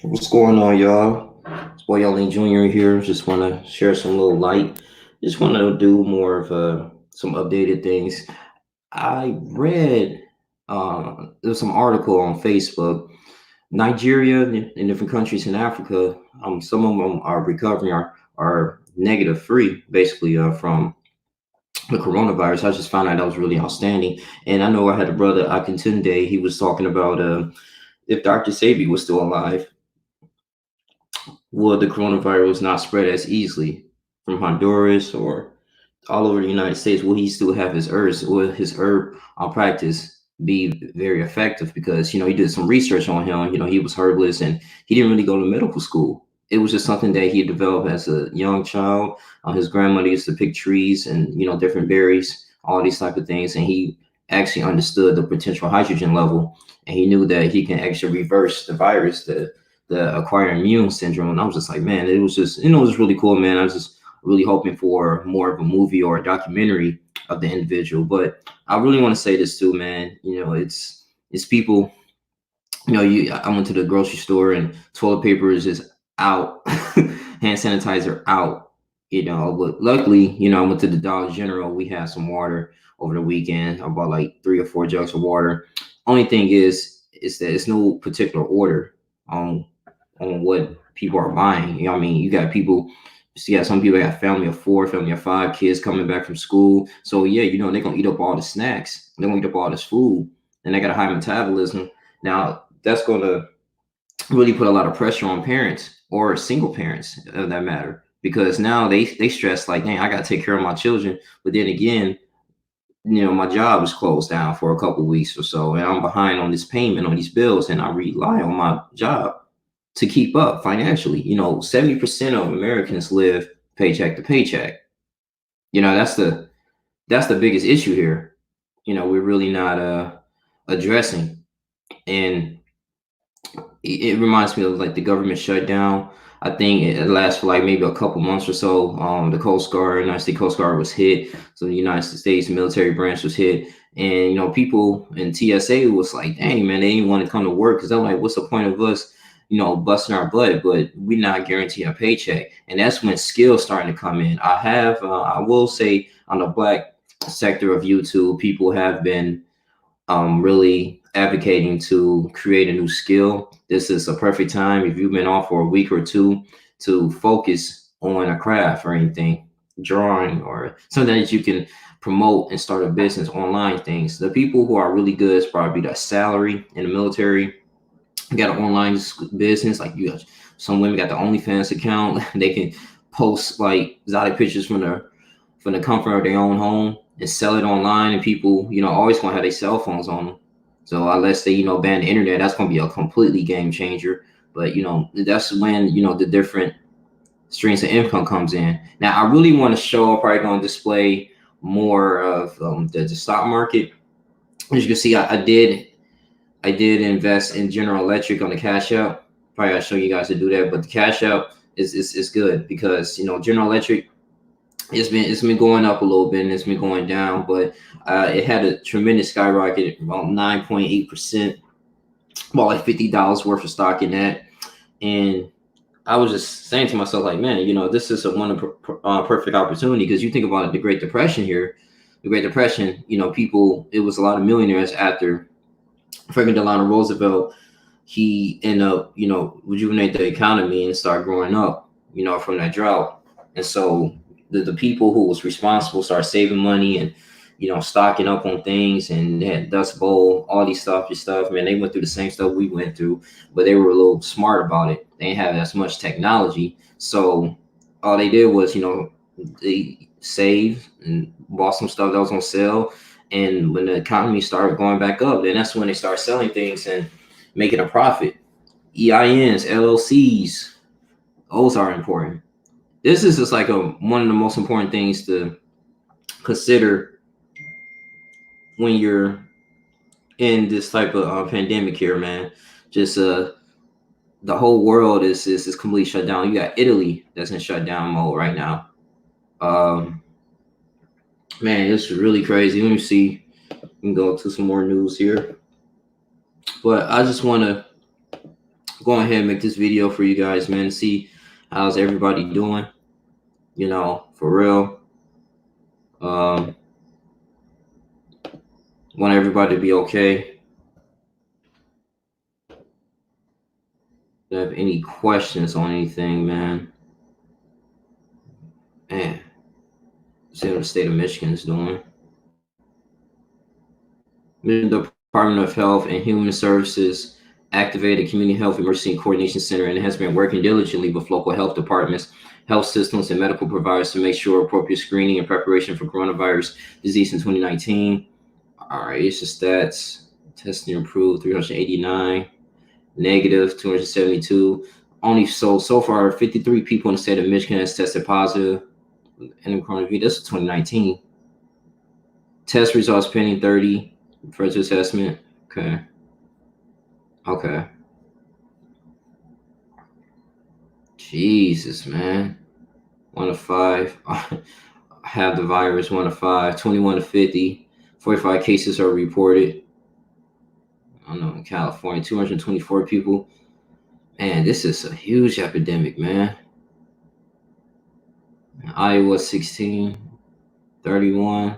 What's going on, y'all? It's Boy Yelling Jr. here. Just want to share some little light. Just want to do more of some updated things. I read there was some article on Facebook. Nigeria and different countries in Africa. Some of them are recovering, are negative free, basically, from the coronavirus. I just found out that was really outstanding. And I know I had a brother, Akintunde. He was talking about if Dr. Sebi was still alive, would the coronavirus not spread as easily from Honduras or all over the United States? Will he still have his herbs? Will his herb practice be very effective? Because he did some research on him. He was herbalist and he didn't really go to medical school. It was just something that he developed as a young child. His grandmother used to pick trees and different berries, all these type of things, and he actually understood the potential hydrogen level, and he knew that he can actually reverse the virus, the acquired immune syndrome. And I was just like, man, it was just it was really cool, man. I was just really hoping for more of a movie or a documentary of the individual. But I really want to say this too, man. It's people. I went to the grocery store and toilet paper is just out, hand sanitizer out. But luckily, I went to the Dollar General. We had some water over the weekend. I bought like 3 or 4 jugs of water. Only thing is that it's no particular order on on what people are buying. What I mean? You got people. Yeah, some people got family of 4, family of 5, kids coming back from school. So yeah, they're gonna eat up all the snacks. They're gonna eat up all this food, and they got a high metabolism. Now that's gonna really put a lot of pressure on parents or single parents of that matter, because now they stress like, dang, I gotta take care of my children. But then again, my job is closed down for a couple weeks or so, and I'm behind on this payment on these bills, and I rely on my job to keep up financially. 70% of Americans live paycheck to paycheck. That's the biggest issue here. We're really not addressing. And it reminds me of like the government shutdown. I think it lasts for like maybe a couple months or so. The Coast Guard, United States Coast Guard was hit. So the United States military branch was hit. And people in TSA was like, dang man, they didn't want to come to work because they're like, what's the point of us, busting our butt, but we're not guaranteeing a paycheck. And that's when skills starting to come in. I will say on the black sector of YouTube, people have been really advocating to create a new skill. This is a perfect time if you've been off for a week or two to focus on a craft or anything, drawing or something that you can promote and start a business, online things. The people who are really good is probably the salary in the military. You got an online business, like you got some women got the OnlyFans account. They can post like exotic pictures from the comfort of their own home and sell it online, and people always gonna have their cell phones on them. So unless they ban the internet, that's gonna be a completely game changer. But that's when the different streams of income comes in. Now I really want to show, I'm probably gonna display more of the stock market. As you can see, I did invest in General Electric on the Cash App. Probably I'll show you guys to do that, but the Cash App is good because General Electric, it's been going up a little bit and it's been going down, but it had a tremendous skyrocket, about 9.8%, about like $50 worth of stock in that. And I was just saying to myself, like, man, this is a perfect opportunity, because you think about it, the Great Depression here, the Great Depression, people, it was a lot of millionaires after Franklin Delano Roosevelt. He ended up, rejuvenate the economy and start growing up, from that drought. And so the people who was responsible start saving money and, stocking up on things, and they had Dust Bowl, all these stuff. Man, they went through the same stuff we went through, but they were a little smart about it. They didn't have as much technology. So all they did was, they saved and bought some stuff that was on sale. And when the economy started going back up, then that's when they start selling things and making a profit. EINs, LLCs, those are important. This is just like one of the most important things to consider when you're in this type of pandemic here, man. Just the whole world is completely shut down. You got Italy that's in shutdown mode right now. Um, Man, it's really crazy. Let me see. We can go to some more news here, but I just want to go ahead and make this video for you guys, man. See how's everybody doing. For real. Um, want everybody to be okay. Do you have any questions on anything, man? Man, see what the state of Michigan is doing. Michigan Department of Health and Human Services activated Community Health Emergency Coordination Center and has been working diligently with local health departments, health systems, and medical providers to make sure appropriate screening and preparation for coronavirus disease in 2019. All right, it's the stats. Testing improved 389, negative 272. Only so far 53 people in the state of Michigan has tested positive in coronavirus. This is 2019. Test results pending 30. Further assessment. Okay. Jesus, man. 1 to 5. Have the virus. 1 to 5. 21 to 50. 45 cases are reported. I don't know, in California, 224 people. Man, this is a huge epidemic, man. Iowa, 16. 31.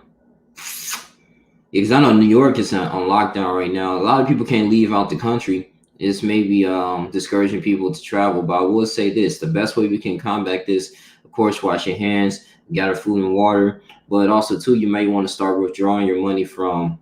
Because I know New York is on lockdown right now. A lot of people can't leave out the country. It's maybe discouraging people to travel. But I will say this: the best way we can combat this, of course, wash your hands, gather food and water. But also, too, you may want to start withdrawing your money from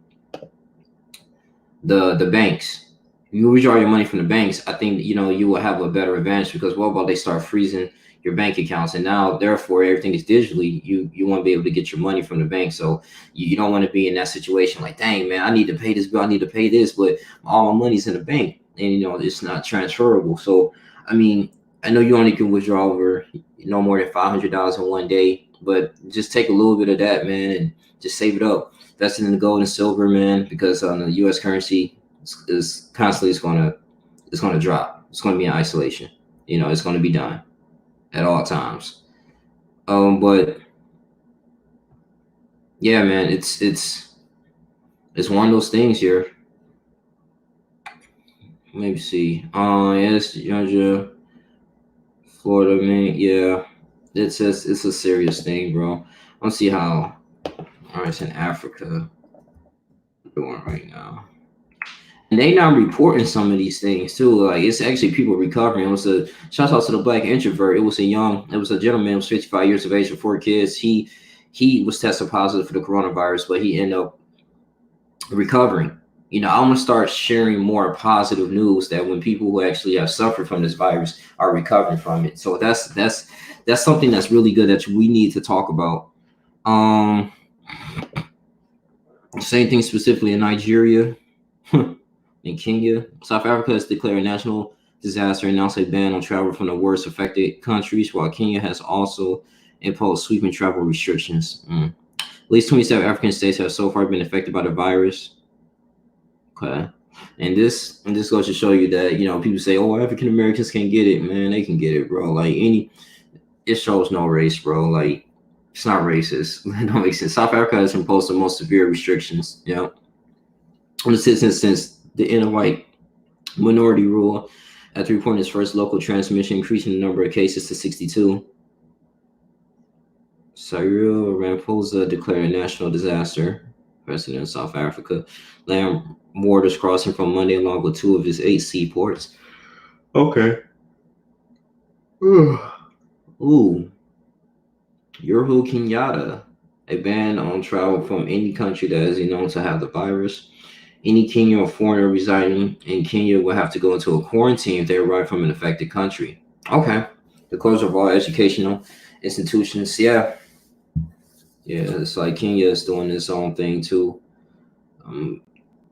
the banks. If you withdraw your money from the banks, I think you will have a better advantage because what about they start freezing your bank accounts, and now therefore everything is digitally. You won't be able to get your money from the bank, so you don't want to be in that situation like, dang man, I need to pay this bill, I need to pay this, but all my money's in the bank and it's not transferable. So I mean, I know you only can withdraw over no more than $500 in one day, but just take a little bit of that, man, and just save it up. That's in the gold and silver, man, because the U.S. currency is constantly it's gonna drop. It's gonna be in isolation. It's gonna be done at all times. But yeah, man, it's one of those things here. Let me see. Yes, Georgia, Florida, man. Yeah, it's a serious thing, bro. Let's see how. All right, it's in Africa. Doing right now. And they not reporting some of these things too. Like it's actually people recovering. It was a shout out to the black introvert. It was a gentleman, was 55 years of age with 4 kids. He was tested positive for the coronavirus, but he ended up recovering. I want to start sharing more positive news that when people who actually have suffered from this virus are recovering from it. So that's something that's really good that we need to talk about. Same thing specifically in Nigeria. In Kenya, South Africa has declared a national disaster and announced a ban on travel from the worst affected countries, while Kenya has also imposed sweeping travel restrictions. At least 27 African states have so far been affected by the virus. Okay. And this goes to show you that, people say, oh, African Americans can't get it. Man, they can get it, bro. Like it shows no race, bro. Like it's not racist. It don't make sense. South Africa has imposed the most severe restrictions, on the citizens since the inner white minority rule after reporting its first local transmission, increasing the number of cases to 62. Cyril Ramaphosa declared a national disaster. President of South Africa. Land waters crossing from Monday along with 2 of his 8 seaports. Okay. Ooh. Uhuru Kenyatta. A ban on travel from any country that is known to have the virus. Any Kenyan or foreigner residing in Kenya will have to go into a quarantine if they arrive from an affected country. Okay. The closure of all educational institutions. Yeah, it's like Kenya is doing its own thing too.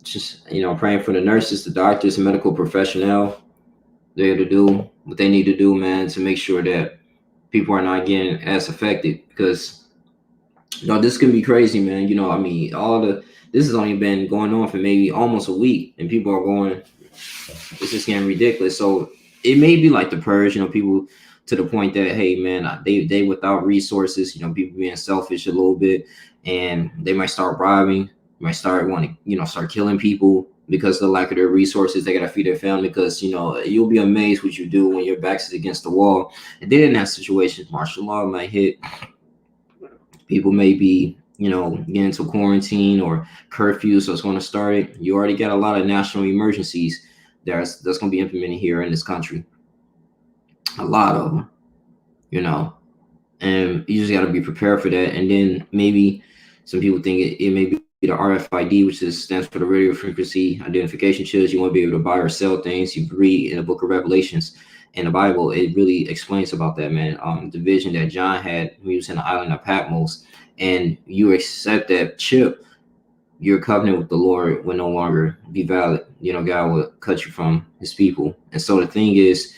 Just praying for the nurses, the doctors, and medical professional. They're to do what they need to do, man, to make sure that people are not getting as affected. Because this can be crazy, man. This has only been going on for maybe almost a week, and people are going, it's just getting ridiculous. So it may be like the purge, people to the point that, hey, man, they without resources, people being selfish a little bit, and they might start robbing, might start wanting, start killing people, because of the lack of their resources. They gotta feed their family because you'll be amazed what you do when your back's against the wall. And then in that situation, martial law might hit. People may be getting into quarantine or curfew, so it's going to start it. You already got a lot of national emergencies that's going to be implemented here in this country. A lot of them, and you just got to be prepared for that. And then maybe some people think it may be the RFID, which stands for the radio frequency identification chips. You want to be able to buy or sell things. You read in the book of Revelations in the Bible, it really explains about that, man. The vision that John had when he was in the island of Patmos, and you accept that chip, your covenant with the Lord will no longer be valid. God will cut you from his people. And so the thing is,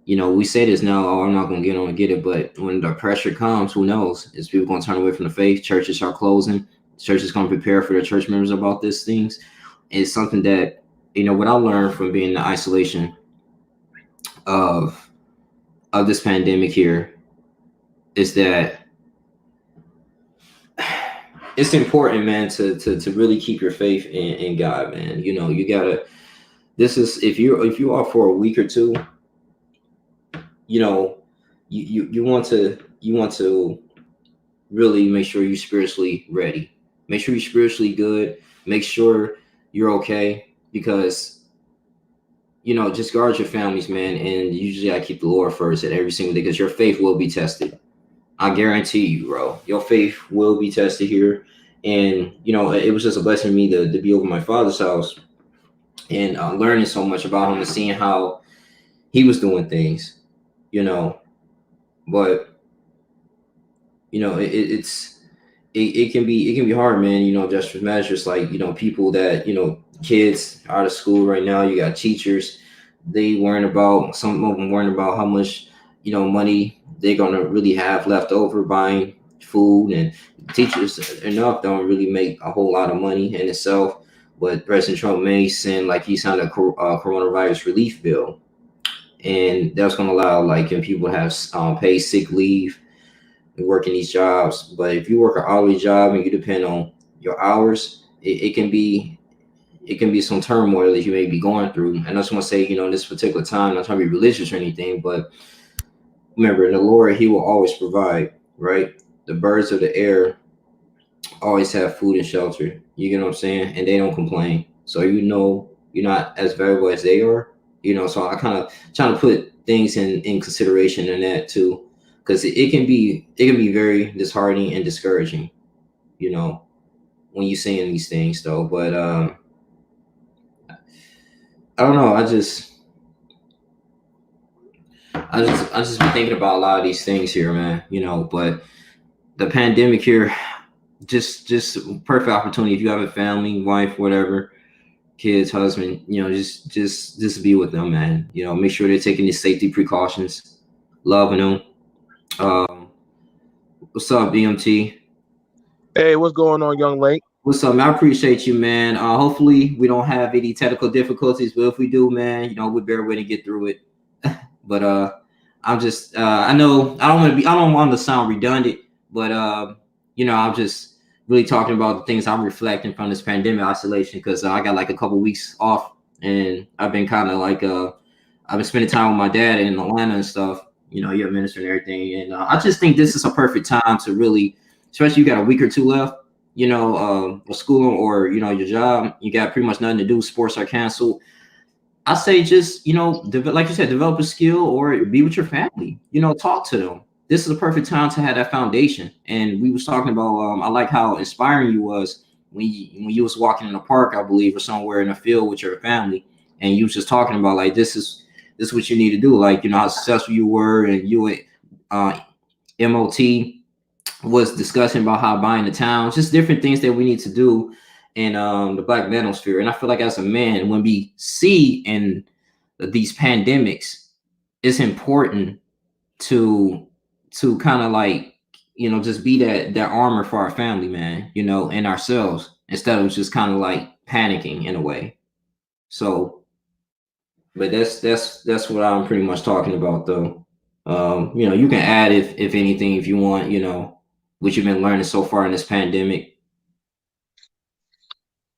we say this now, oh, I'm not going to get on and get it. But when the pressure comes, who knows? Is people going to turn away from the faith? Churches are closing. Churches going to prepare for their church members about these things. It's something that, what I learned from being in the isolation of this pandemic here is that it's important, man, to really keep your faith in God, man. You gotta. This is if you are for a week or two, you want to really make sure you're spiritually ready. Make sure you're spiritually good. Make sure you're okay, because just guard your families, man. And usually I keep the Lord first at every single day, because your faith will be tested. I guarantee you, bro, your faith will be tested here. And, it was just a blessing to me to be over my father's house and learning so much about him and seeing how he was doing things, but, it can be hard, man. Just measures like, people that, kids out of school right now, you got teachers, some of them worrying about how much, money they're going to really have left over buying food, and teachers enough don't really make a whole lot of money in itself. But President Trump may send, like, he signed a coronavirus relief bill, and that's going to allow, like, people have paid sick leave and working these jobs. But if you work an hourly job and you depend on your hours, it can be some turmoil that you may be going through. And I just want to say, in this particular time, not trying to be religious or anything, but remember, in the Lord, he will always provide, right? The birds of the air always have food and shelter. You get what I'm saying? And they don't complain. So you're not as valuable as they are. So I kind of trying to put things in consideration in that too, because it can be very disheartening and discouraging, when you're seeing these things though. But I don't know. I just been thinking about a lot of these things here, man. But the pandemic here, just perfect opportunity. If you have a family, wife, whatever, kids, husband, just be with them, man. Make sure they're taking these safety precautions, loving them. What's up, BMT? Hey, what's going on, young lady? What's up, man? I appreciate you, man. Hopefully we don't have any technical difficulties, but if we do, man, we bear way to get through it. But I'm just I know I don't want to sound redundant, but I'm just really talking about the things I'm reflecting from this pandemic isolation, because I got like a couple weeks off, and I've been kind of like I've been spending time with my dad in Atlanta and stuff. You're a minister and everything, and I just think this is a perfect time to really, especially you got a week or two left, school or your job, you got pretty much nothing to do. Sports are canceled. I say just, like you said, develop a skill or be with your family, talk to them. This is a perfect time to have that foundation. And we was talking about, I like how inspiring you was when you was walking in the park, I believe, or somewhere in a field with your family. And you was just talking about, like, this is what you need to do. Like, how successful you were, and you at MOT was discussing about how buying the town, just different things that we need to do in the Black manosphere. And I feel like as a man, when we see in these pandemics, it's important to kind of like, just be that armor for our family, man, and ourselves, instead of just kind of like panicking in a way. So, but that's what I'm pretty much talking about though. You can add if anything, if you want, what you've been learning so far in this pandemic.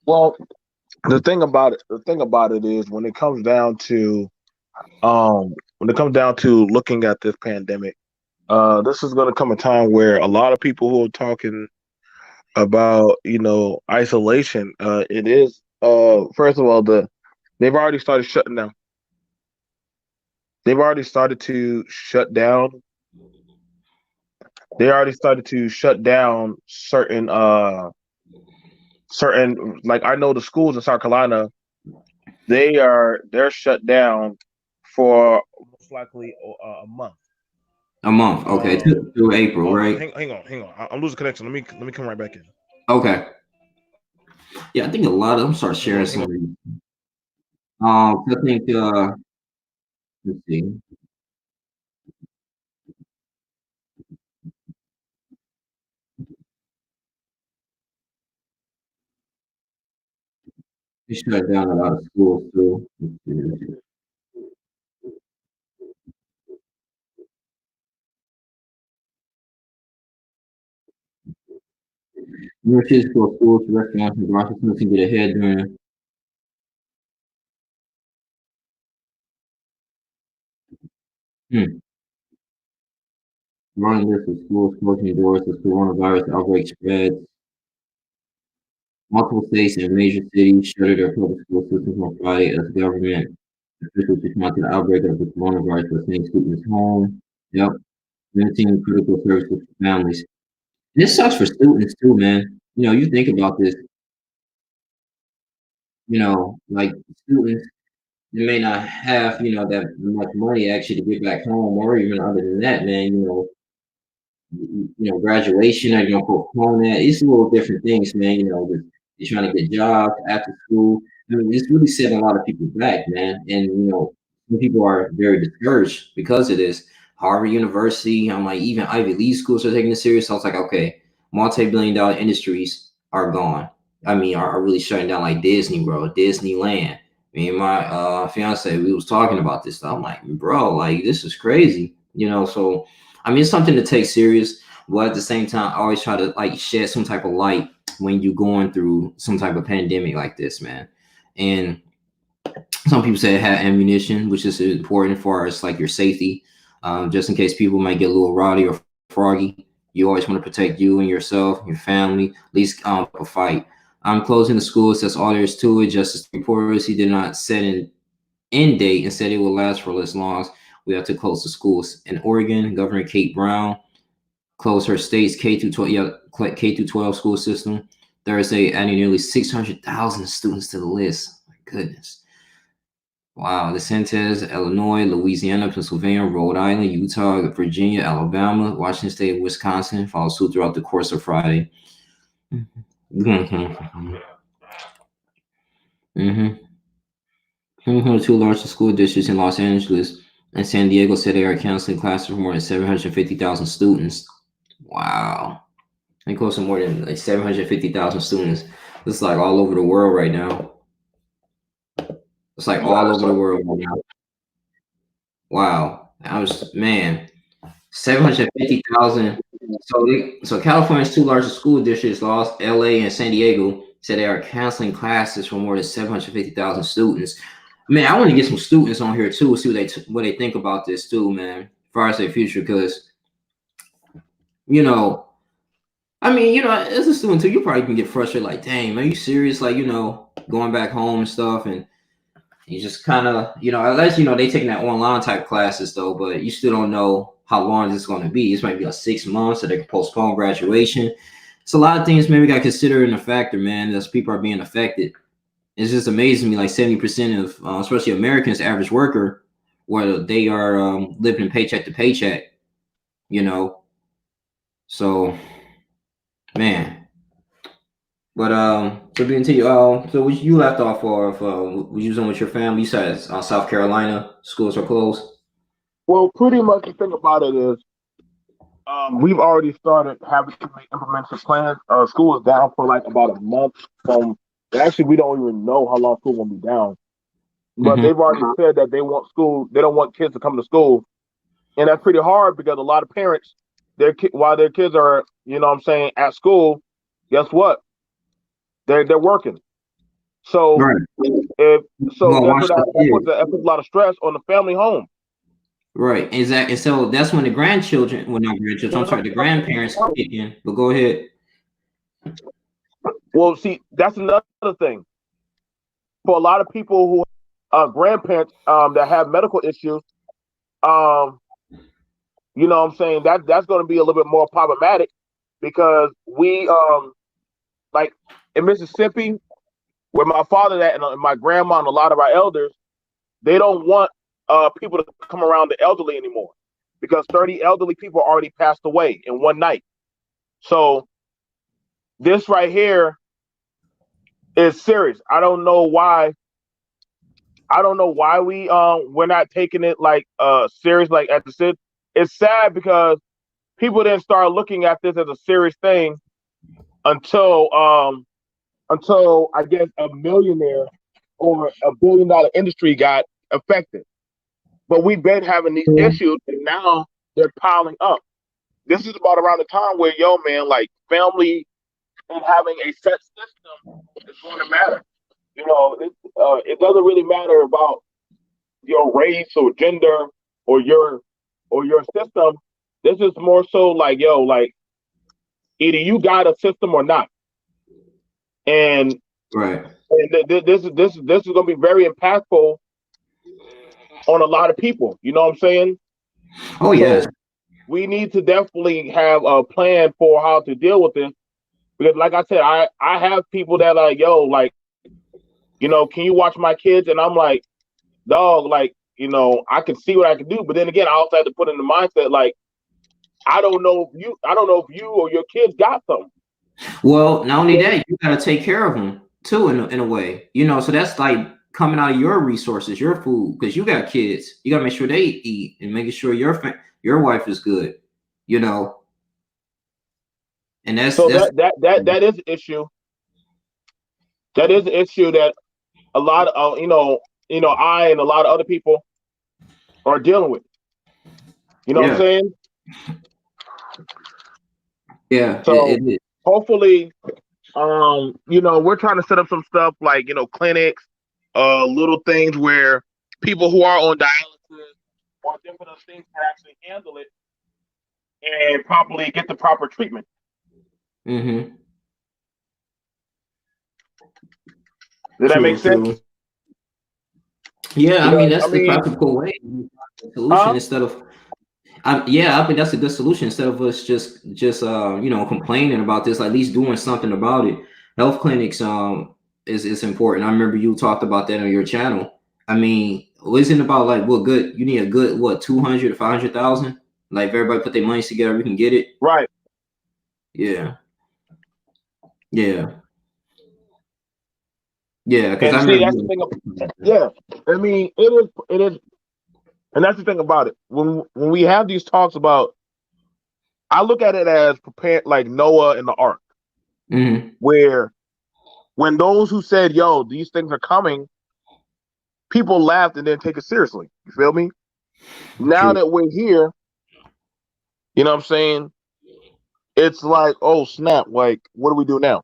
Well, The thing about it is when it comes down to looking at this pandemic, this is going to come a time where a lot of people who are talking about isolation, it is first of all they've already started shutting down. They've already started to shut down. They already started to shut down certain, like, I know the schools in South Carolina, they're shut down for most likely a month. A month, okay, Um, through April, Hold on, right? hang on. I'm losing connection. Let me come right back in. Okay, yeah, I think a lot of them start Hang sharing on, hang some on. of these. I think let's see, they shut down a lot of schools too. Let's see. Universities, schools, restaurants, and garages can get ahead during. Hmm. Running list of schools closing doors as coronavirus outbreak spreads. Multiple states and major cities shuttered their public school systems on Friday as government officials responded to the outbreak of the coronavirus by sending students home. Yep, limiting critical services for families. And this sucks for students too, man. You think about this, like students, they may not have, that much money actually to get back home, or even other than that, man, graduation or home at. It's little different things, man. They're trying to get jobs after school. I mean, it's really setting a lot of people back, man. And some people are very discouraged because of this. Harvard University, I'm like, even Ivy League schools are taking it serious. So I was like, okay, multi-billion-dollar industries are gone. I mean, are really shutting down, like Disney World, Disneyland. Me and my fiance, we was talking about this stuff. I'm like, bro, like this is crazy. So I mean, it's something to take serious, but at the same time, I always try to like shed some type of light when you're going through some type of pandemic like this, man. And some people say it had ammunition, which is important for us, like your safety, just in case people might get a little rowdy or froggy. You always want to protect you and yourself, your family, at least a fight. I'm closing the schools. That's all there is to it. Justice reporters, he did not set an end date and said it will last for as long as we have to close the schools. In Oregon, Governor Kate Brown closed her state's K through 12, K through 12 school system Thursday, adding nearly 600,000 students to the list. My goodness. Wow. DeSantis, Illinois, Louisiana, Pennsylvania, Rhode Island, Utah, Virginia, Alabama, Washington State, and Wisconsin followed suit throughout the course of Friday. Mm-hmm. Two largest school districts in Los Angeles and San Diego said they are canceling classes for more than 750,000 students. Wow. They close to more than like 750,000 students. It's like all over the world right now. It's like all over the world right now. Wow. Man, 750,000. So California's two largest school districts, LA and San Diego, said they are canceling classes for more than 750,000 students. Man, I want to get some students on here too, see what they think about this too, man, as far as their future, because you know, I mean, as a student too, you probably can get frustrated, like, dang, are you serious? Like, going back home and stuff, and you just kind of, unless they taking that online type classes though, but you still don't know how long this is going to be. This might be like 6 months, so they can postpone graduation. It's a lot of things maybe got to consider in a factor, man. As people are being affected, it's just amazing to me. Like 70% of, especially Americans, average worker, where they are living paycheck to paycheck. You know, so man. But so being to you, so you left off of was using with your family. You said South Carolina schools are closed. Well, pretty much the thing about it is, we've already started having to implement some plans. School is down for like about a month. From Actually, we don't even know how long school will be down. But Mm-hmm. they've already said that they want school. They don't want kids to come to school, and that's pretty hard because a lot of parents, while their kids are, at school, guess what? They're working. So Right. if You so, gonna watch the that puts a lot of stress on the family home. right, exactly. And so that's when the grandchildren, well, not grandchildren, I'm sorry, the grandparents kick in. But go ahead. Well, see, that's another thing for a lot of people who grandparents that have medical issues. Um, you know what I'm saying, that's going to be a little bit more problematic because we like in Mississippi where my father at and my grandma and a lot of our elders, they don't want people to come around the elderly anymore because 30 elderly people already passed away in one night. So this right here is serious. I don't know why we're not taking it like serious like at the city. It's sad because people didn't start looking at this as a serious thing until I guess a millionaire or $1 billion industry got affected. But we've been having these issues and now they're piling up. This is about around the time where yo man, like family and having a set system is going to matter. You know, it doesn't really matter about your race or gender or your system. This is more so like yo, like either you got a system or not, and, Right. this is going to be very impactful on a lot of people. You know what I'm saying? Oh yes. So we need to definitely have a plan for how to deal with this because, like I said, I have people that are like yo, like can you watch my kids? And I'm like, dog, like I can see what I can do, but then again, I also have to put in the mindset like I don't know if you or your kids got something. Well, not only that, you gotta take care of them too, in a way. So that's like coming out of your resources, your food, because you got kids. You gotta make sure they eat and making sure your wife is good. You know, and So that's that is an issue. That is an issue that a lot of I and a lot of other people are dealing with. You know what I'm yeah, saying? yeah. So It is. hopefully, we're trying to set up some stuff like clinics, little things where people who are on dialysis or different things can actually handle it and properly get the proper treatment. Mm-hmm. Did that make True, sense? true. Yeah, I mean Because that's the practical way solution huh? instead of. Yeah, I think that's a good solution instead of us just complaining about this. At least doing something about it. Health clinics is important. I remember you talked about that on your channel. I mean, it isn't about like what good you need a good what 200 to 500,000. Like if everybody put their money together, we can get it. Right. Yeah, yeah, yeah. Because And I see, remember. that's the thing. Yeah, I mean, it is, and that's the thing about it. When we have these talks about, I look at it as prepared, like Noah and the ark, Mhm. where when those who said, "Yo, these things are coming," people laughed and didn't take it seriously. You feel me? Now True. that we're here, you know what I'm saying? It's like, oh snap! Like, what do we do now?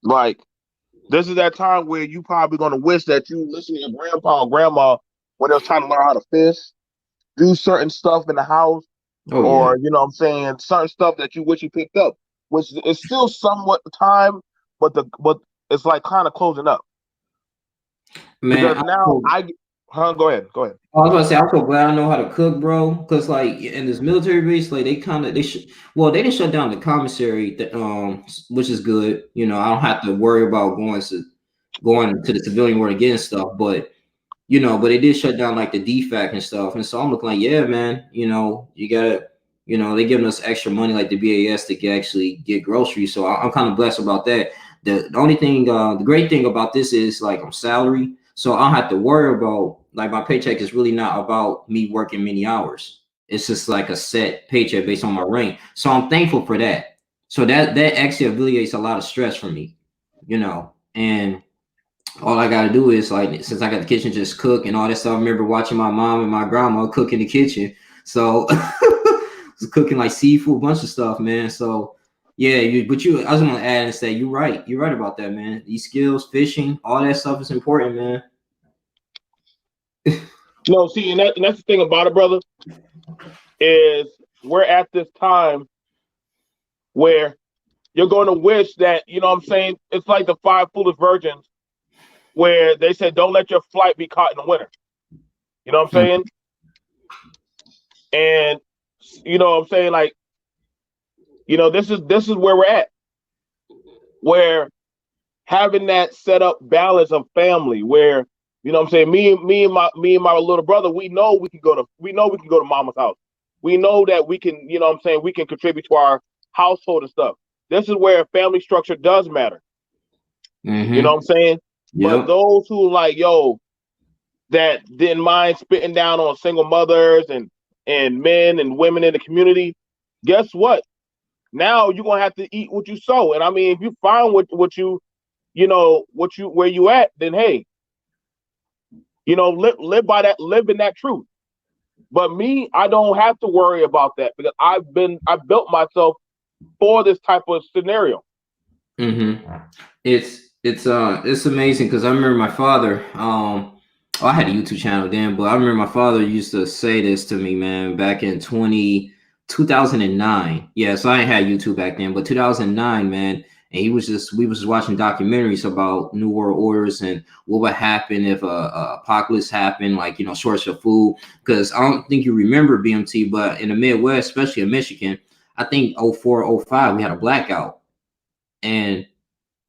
Like, this is that time where you probably gonna wish that you listened to your grandpa or grandma when they was trying to learn how to fish, do certain stuff in the house, Oh yeah, or what I'm saying, certain stuff that you wish you picked up, which is still somewhat time, but it's like kind of closing up man. because now go ahead, go ahead. I was about to say, I'm so glad I know how to cook, bro. Because like in this military base, like they didn't shut down the commissary, which is good. I don't have to worry about going to the civilian world again and stuff. But but they did shut down like the DFAC and stuff. And so I'm looking like, yeah, man. You gotta, they giving us extra money like the BAS to actually get groceries. So I'm kind of blessed about that. The only thing, the great thing about this is like I'm salary. So I don't have to worry about like my paycheck is really not about me working many hours. It's just like a set paycheck based on my rank. So I'm thankful for that. So that actually alleviates a lot of stress for me, and all I gotta do is like since I got the kitchen just cook and all that stuff. I remember watching my mom and my grandma cook in the kitchen. So was cooking like seafood, bunch of stuff, man. So Yeah, I was gonna add and say you're right. You're right about that, man. These skills, fishing, all that stuff is important, man. No, see, and that's the thing about it, brother, is we're at this time where you're going to wish that, you know what I'm saying? It's like the five foolish virgins where they said, don't let your flight be caught in the winter. You know what I'm saying? And you know what I'm saying? Like, you know, this is where we're at, where having that set up balance of family where, you know what I'm saying, me and my little brother, we know we can go to mama's house. We know that we can, you know what I'm saying, we can contribute to our household and stuff. This is where family structure does matter. You know what I'm saying? But Yep. those who like, yo, that didn't mind spitting down on single mothers and men and women in the community, guess what? Now you're gonna have to eat what you sow. And I mean, if you find what you know what you where you at, then hey, you know, live by that, live in that truth. But me, I don't have to worry about that because I built myself for this type of scenario. It's amazing because I remember my father. I had a YouTube channel then, but I remember my father used to say this to me, man, back in 2009. Yeah, so I ain't had YouTube back then, but 2009, man. And we was just watching documentaries about New World Orders and what would happen if a apocalypse happened, like, you know, shortage of food. Because I don't think you remember BMT, but in the Midwest, especially in Michigan, I think 04, 05, we had a blackout. And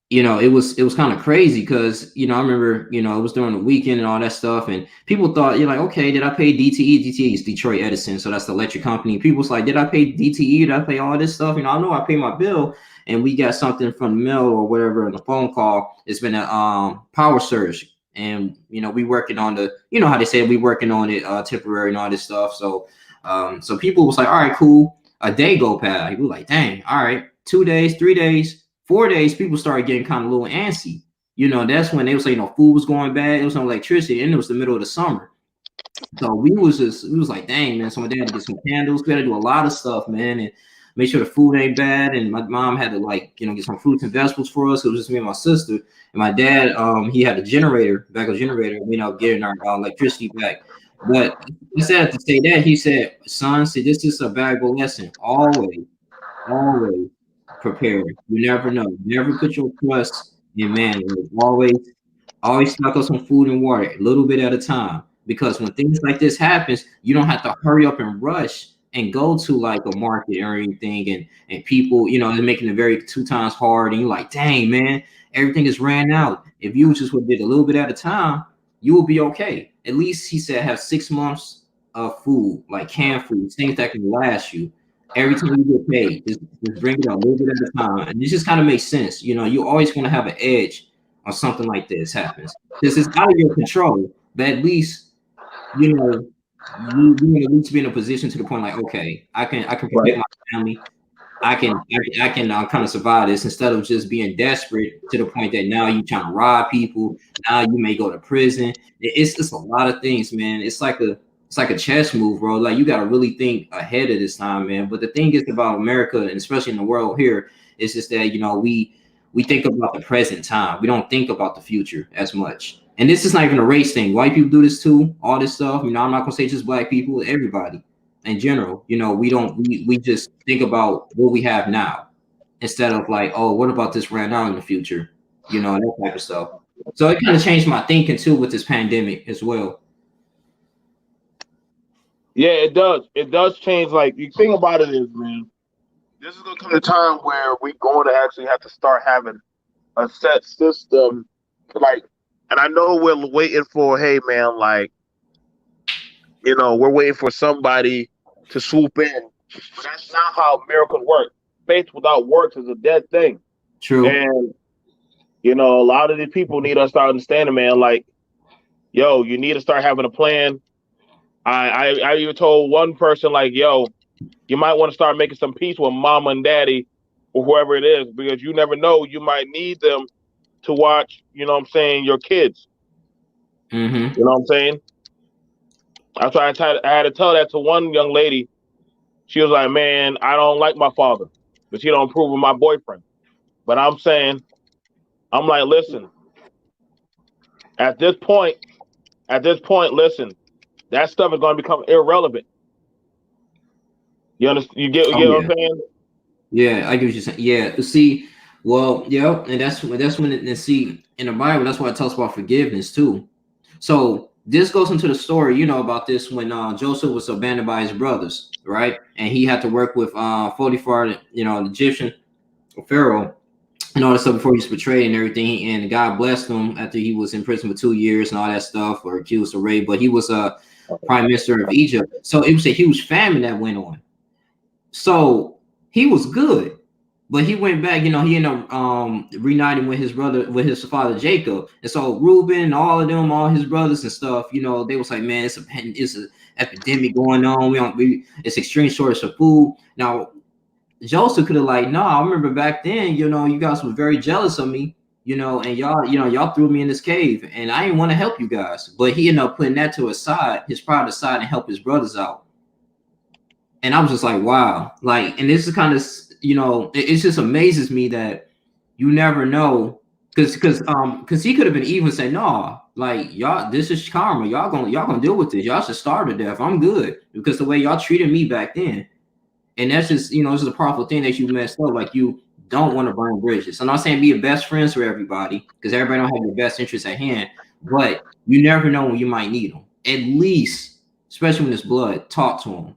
you know, it was kind of crazy because, you know, I remember, you know, it was during the weekend and all that stuff, and people thought, you're like, okay, did I pay DTE? DTE is Detroit Edison, so that's the electric company. People was like, did I pay DTE? Did I pay all this stuff? You know, I know I pay my bill, and we got something from the mail or whatever in the phone call. It's been a power surge, and you know, we working on the, you know how they say we working on it temporary and all this stuff. So so people was like, all right, cool. A day go past. We were like, dang, all right, 2 days, 3 days. 4 days, people started getting kind of a little antsy. You know, that's when they was saying, you know, food was going bad. It was no electricity, and it was the middle of the summer. So we was like, dang, man. So my dad had to get some candles. We had to do a lot of stuff, man, and make sure the food ain't bad. And my mom had to, like, you know, get some fruits and vegetables for us. It was just me and my sister. And my dad, he had a generator, backup generator, you know, getting our electricity back. But instead to say that, he said, son, see, this is a valuable lesson. Always prepared. You never know. Never put your trust in man. Always stock up some food and water, a little bit at a time. Because when things like this happens, you don't have to hurry up and rush and go to like a market or anything, and people, you know, they're making it very 2 times hard, and you're like, dang, man, everything is ran out. If you just would did a little bit at a time, you will be okay. At least he said have 6 months of food, like canned food, things that can last you. Every time you get paid, just bring it out a little bit at a time. And this just kind of makes sense. You know, you always want to have an edge on something like this happens. This is out of your control, but at least, you know, you at least be in a position to the point like, okay, I can protect Right. my family. I can kind of survive this instead of just being desperate to the point that now you trying to rob people. Now you may go to prison. It's a lot of things, man. It's like a chess move, bro. Like you got to really think ahead of this time, man. But the thing is about America, and especially in the world here, is just that, you know, we think about the present time. We don't think about the future as much. And this is not even a race thing. White people do this too. All this stuff. You know, I'm not gonna say just black people. Everybody in general. You know, we just think about what we have now instead of like, oh, what about this right now in the future? You know, that type of stuff. So it kind of changed my thinking too with this pandemic as well. Yeah, it does. It does change. Like the thing about it is, man, this is gonna come a time where we're going to actually have to start having a set system. Like, and I know we're waiting for, hey, man, like, you know, we're waiting for somebody to swoop in. But that's not how miracles work. Faith without works is a dead thing. True. And you know, a lot of these people need us to start understanding, man. Like, yo, you need to start having a plan. I even told one person, like, yo, you might want to start making some peace with mama and daddy or whoever it is, because you never know, you might need them to watch, you know what I'm saying, your kids. Mm-hmm. You know what I'm saying? That's why I had to tell that to one young lady. She was like, man, I don't like my father. but she don't approve of my boyfriend. But I'm saying, I'm like, listen, at this point, listen, that stuff is going to become irrelevant. You understand? You get Oh what yeah. I'm saying? Yeah, I get what you're saying. Yeah, see, well, yeah, and that's when it, and see in the Bible, that's why it talks about forgiveness too. So this goes into the story, about this when Joseph was abandoned by his brothers, right? And he had to work with Potiphar, the Egyptian Pharaoh, and all that stuff before he was betrayed and everything. And God blessed him after he was in prison for 2 years and all that stuff, or accused of rape. But he was a prime minister of Egypt, so it was a huge famine that went on. So he was good, but he went back. He ended up reuniting with his brother, with his father Jacob. And so Reuben and all of them, all his brothers and stuff, they was like, man, it's a epidemic going on. It's extreme shortage of food. Now Joseph could have like, no, I remember back then, you guys were very jealous of me, and y'all threw me in this cave, and I didn't want to help you guys. But he ended up putting that to his pride aside, and help his brothers out. And I was just like, wow, like, and this is kind of, it just amazes me that you never know, because he could have been even saying, no, like y'all, this is karma, y'all gonna deal with this, y'all should starve to death, I'm good, because the way y'all treated me back then. And that's just, this is a powerful thing that you messed up. Like, you don't want to burn bridges. I'm not saying be best friends for everybody, because everybody don't have your best interests at hand, but you never know when you might need them. At least, especially when it's blood, talk to them.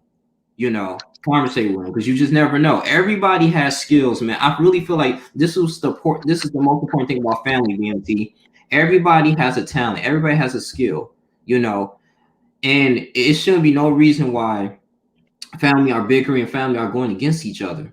Conversate with them, because you just never know. Everybody has skills, man. I really feel like this is the most important thing about family, BMT. Everybody has a talent. Everybody has a skill, and it shouldn't be no reason why family are bickering, family are going against each other.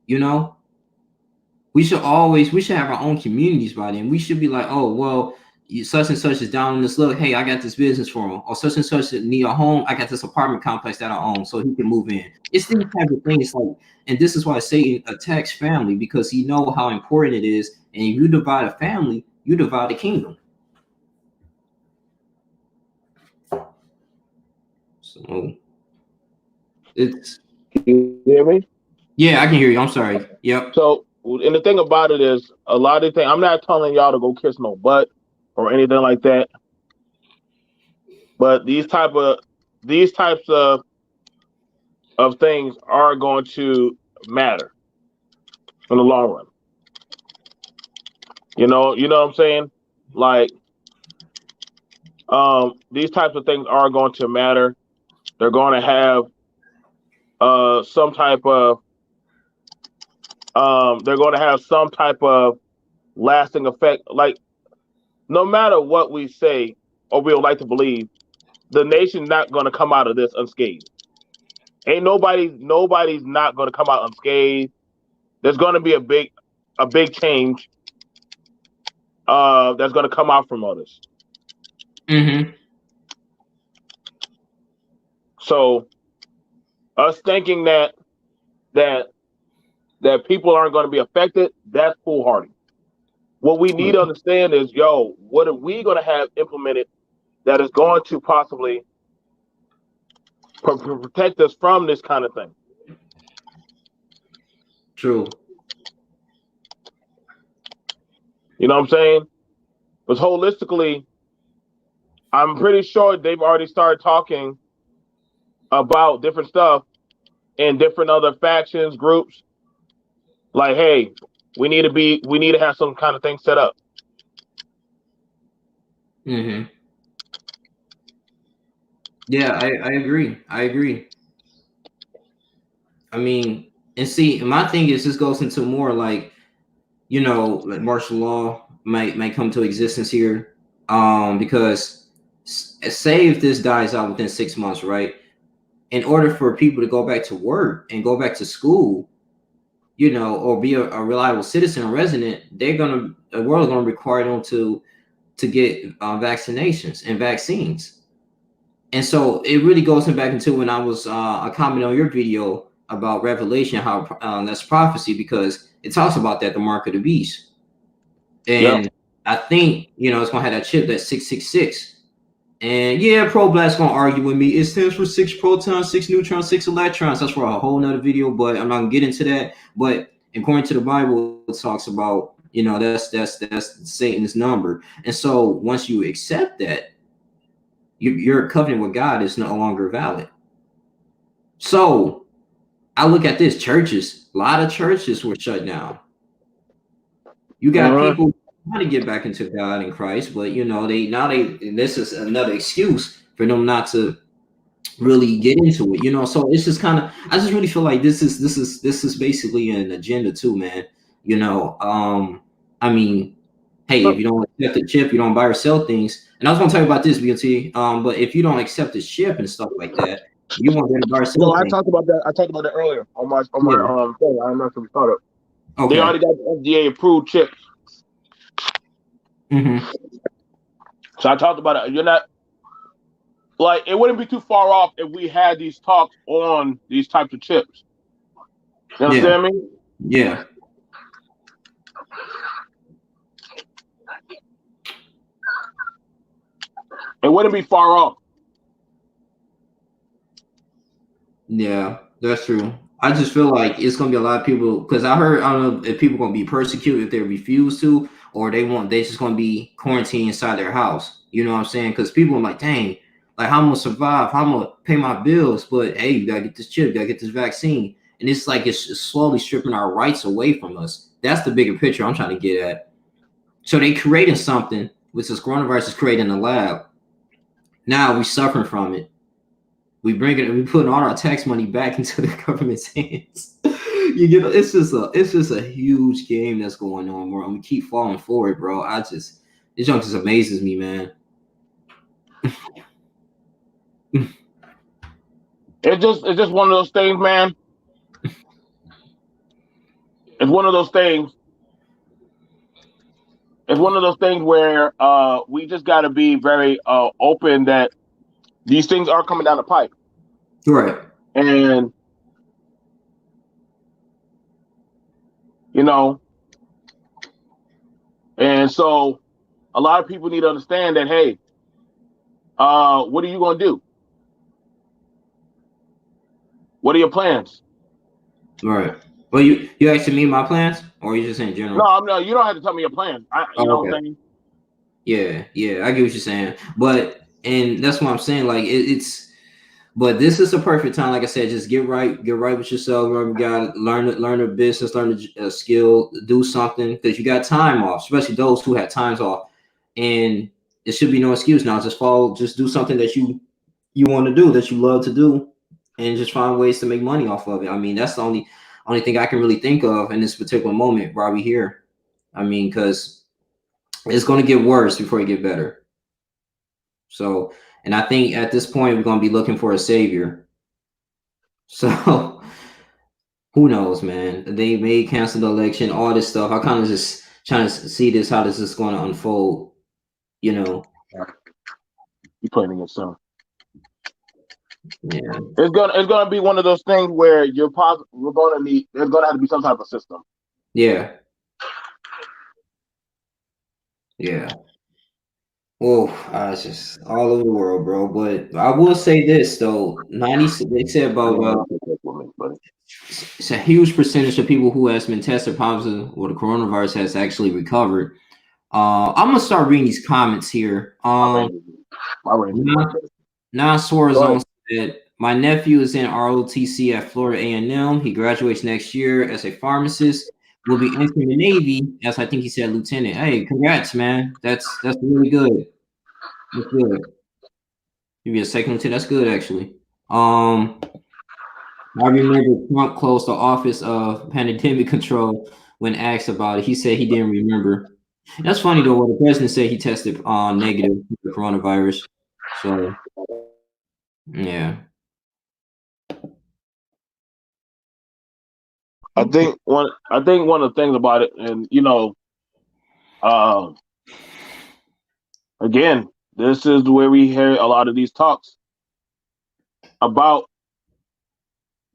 We should have our own communities by then. We should be like, oh, well, such and such is down on this look. Hey, I got this business for him. Or such and such need a home. I got this apartment complex that I own, so he can move in. It's these type of things, like, and this is why Satan attacks family, because he know how important it is. And if you divide a family, you divide the kingdom. So it's. Can you hear me? Yeah, I can hear you. I'm sorry. Yep. So, and the thing about it is, a lot of things, I'm not telling y'all to go kiss no butt or anything like that. But these types of things are going to matter in the long run. You know what I'm saying? Like, these types of things are going to matter. They're going to have some type of lasting effect. Like, no matter what we say or we would like to believe, the nation's not going to come out of this unscathed. Ain't nobody's not going to come out unscathed. There's going to be a big change that's going to come out from all this. Mm-hmm. So us thinking that people aren't going to be affected, that's foolhardy. What we need to understand is, what are we going to have implemented that is going to possibly protect us from this kind of thing? True. You know what I'm saying? Because holistically, I'm pretty sure they've already started talking about different stuff in different other factions, groups. Like, hey, we need to have some kind of thing set up. Mm-hmm. Yeah, I agree. I mean, and see, my thing is, this goes into more like, like martial law might come to existence here, because say if this dies out within 6 months, right? In order for people to go back to work and go back to school, or be a reliable citizen or resident, the world is gonna require them to get vaccinations and vaccines. And so it really goes back into when I was a comment on your video about Revelation, how that's prophecy, because it talks about that, the mark of the beast. And yep. I think, it's going to have that chip, that 666. And yeah, pro-black's going to argue with me. It stands for 6 protons, 6 neutrons, 6 electrons. That's for a whole nother video, but I'm not going to get into that. But According to the Bible, it talks about, that's Satan's number. And so once you accept that, your covenant with God is no longer valid. So I look at this, churches, a lot of churches were shut down. You got people trying to get back into God and Christ, but this is another excuse for them not to really get into it. So it's just kind of, I just really feel like this is basically an agenda too, man. I mean, hey, if you don't accept the chip, you don't buy or sell things. And I was gonna tell you about this, BLT. But if you don't accept the chip and stuff like that, you won't be able to buy or sell things. I talked about that earlier on my thing. I don't know if you thought it. Okay. They already got the FDA approved chips. So I talked about it. You're not, like, it wouldn't be too far off if we had these talks on these types of chips. You understand me? Yeah. It wouldn't be far off. Yeah, that's true. I just feel like it's gonna be a lot of people, because I don't know if people are gonna be persecuted if they refuse to, or they just gonna be quarantined inside their house. You know what I'm saying? Because people are like, dang, like, how I'm gonna survive, how I'm gonna pay my bills, but hey, you gotta get this chip, you gotta get this vaccine. And it's like it's slowly stripping our rights away from us. That's the bigger picture I'm trying to get at. So they creating something, which this coronavirus is created in the lab. Now we suffering from it. We putting all our tax money back into the government's hands. It's just a huge game that's going on, bro. And we keep falling for it, bro. This junk just amazes me, man. It's just one of those things, man. It's one of those things. It's one of those things where we just got to be very open that these things are coming down the pipe. Right. And, and so a lot of people need to understand that, hey, what are you going to do? What are your plans? Right. Well, you asking me my plans, or you just in general? No, you don't have to tell me your plans. You know what I'm saying? Yeah, I get what you're saying, and that's what I'm saying. Like but this is a perfect time. Like I said, just get right with yourself. You got to learn a business, learn a skill, do something, because you got time off, especially those who had times off. And it should be no excuse now. Just do something that you want to do, that you love to do, and just find ways to make money off of it. I mean, that's the only thing I can really think of in this particular moment while we're here. I mean, because it's going to get worse before it get better. So, and I think at this point, we're going to be looking for a savior. So who knows, man? They may cancel the election, all this stuff. I kind of just trying to see how this is going to unfold. You playing against some. Yeah. It's gonna be one of those things where there's gonna have to be some type of system. Yeah. Well, it's just all over the world, bro. But I will say this though, they said about it's a huge percentage of people who has been tested positive with the coronavirus has actually recovered. I'm gonna start reading these comments here. Now Swarzone said, my nephew is in ROTC at Florida A&M. He graduates next year as a pharmacist. Will be entering the Navy, as I think he said, lieutenant. Hey, congrats, man. That's really good. That's good. Give me a second lieutenant. That's good, actually. I remember Trump closed the Office of Pandemic Control when asked about it. He said he didn't remember. That's funny though. What the president said, he tested negative for the coronavirus. So, yeah. I think one of the things about it, and again, this is where we hear a lot of these talks about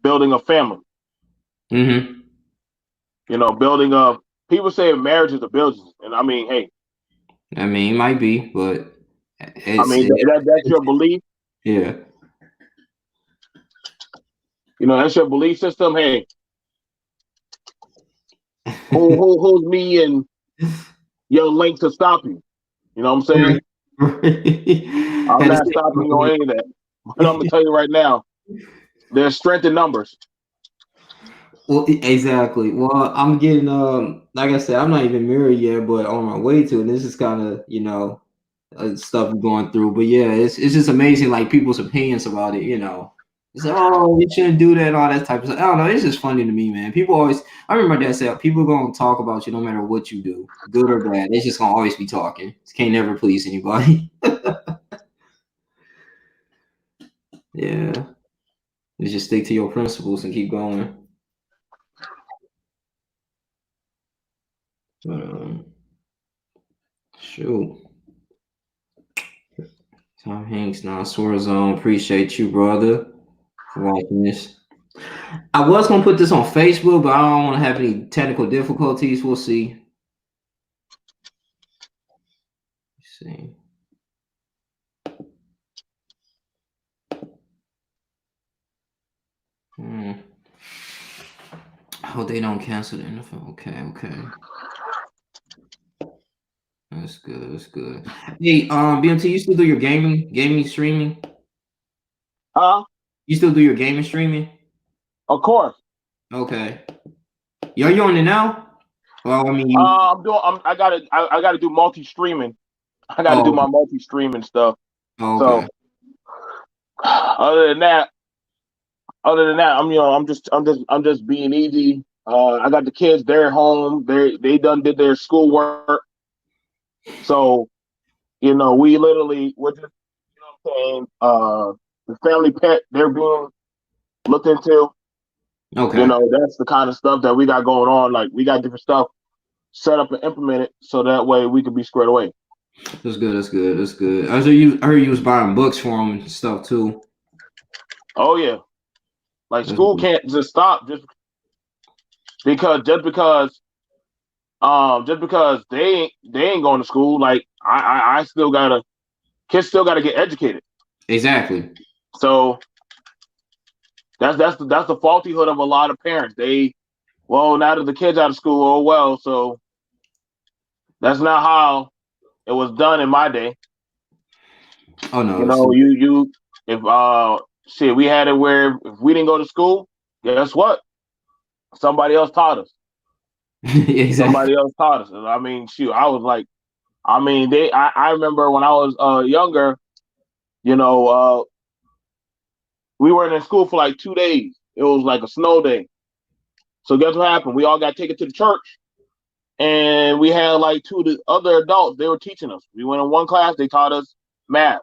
building a family. Mm-hmm. Building a. People say marriage is a business, and I mean, hey. I mean, it might be, but that's your belief. Yeah. That's your belief system. Hey, Who's me and Young Link to stop you? You know what I'm saying? I'm not stopping you on any of that. But I'm gonna tell you right now, there's strength in numbers. Well, exactly. Well, I'm getting like I said, I'm not even married yet, but on my way to, and this is kind of stuff I'm going through. But yeah, it's just amazing, like people's opinions about it. It's like, oh, you shouldn't do that, all that type of stuff. I don't know. It's just funny to me, man. People always. I remember my dad said, people gonna talk about you no matter what you do, good or bad. They just gonna always be talking. You can't never please anybody. Yeah, you just stick to your principles and keep going. But shoot. Tom Hanks, now Swear Zone. Appreciate you, brother, for watching this. I was gonna put this on Facebook, but I don't want to have any technical difficulties. We'll see. Let's see. Oh, they don't cancel the NFL. Okay. That's good. Hey, BMT, you still do your gaming streaming? You still do your gaming streaming? Of course. Okay. Are you on it now? Well, I mean, I gotta do multi-streaming. I gotta do my multi-streaming stuff. Okay. So other than that, I'm just being easy. I got the kids. They're home. They done did their schoolwork. So, we're just, what I'm saying, the family pet, they're being looked into. Okay. That's the kind of stuff that we got going on. Like, we got different stuff set up and implemented so that way we can be squared away. That's good. I heard you was buying books for them and stuff too. Oh yeah. Like, school can't just stop just because they ain't going to school. Like, kids still gotta get educated. Exactly. So that's the faultyhood of a lot of parents. Now that the kids out of school, so that's not how it was done in my day. Oh no. We had it where if we didn't go to school, guess what? Somebody else taught us. Exactly. Somebody else taught us. I mean, shoot, I was like, I remember when I was younger, we weren't in school for like 2 days. It was like a snow day. So guess what happened? We all got taken to the church, and we had like two of the other adults. They were teaching us. We went in one class. They taught us math.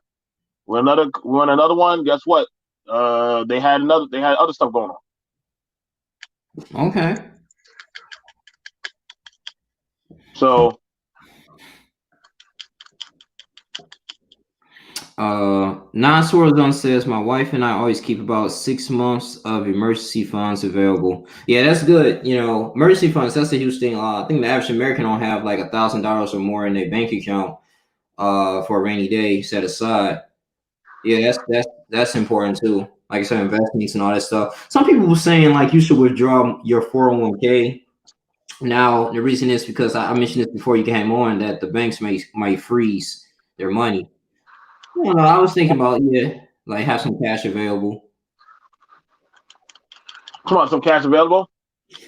We went another one. Guess what? They had other stuff going on. Okay. So, Non-Swarzone says my wife and I always keep about 6 months of emergency funds available. Yeah, that's good. Emergency funds, that's a huge thing. I think the average American don't have like $1,000 or more in their bank account for a rainy day set aside. Yeah, that's important too. Like I said, investments and all that stuff. Some people were saying like you should withdraw your 401k. Now the reason is because I mentioned this before you came on that the banks might freeze their money. I don't know. I was thinking about like have some cash available. Come on, some cash available.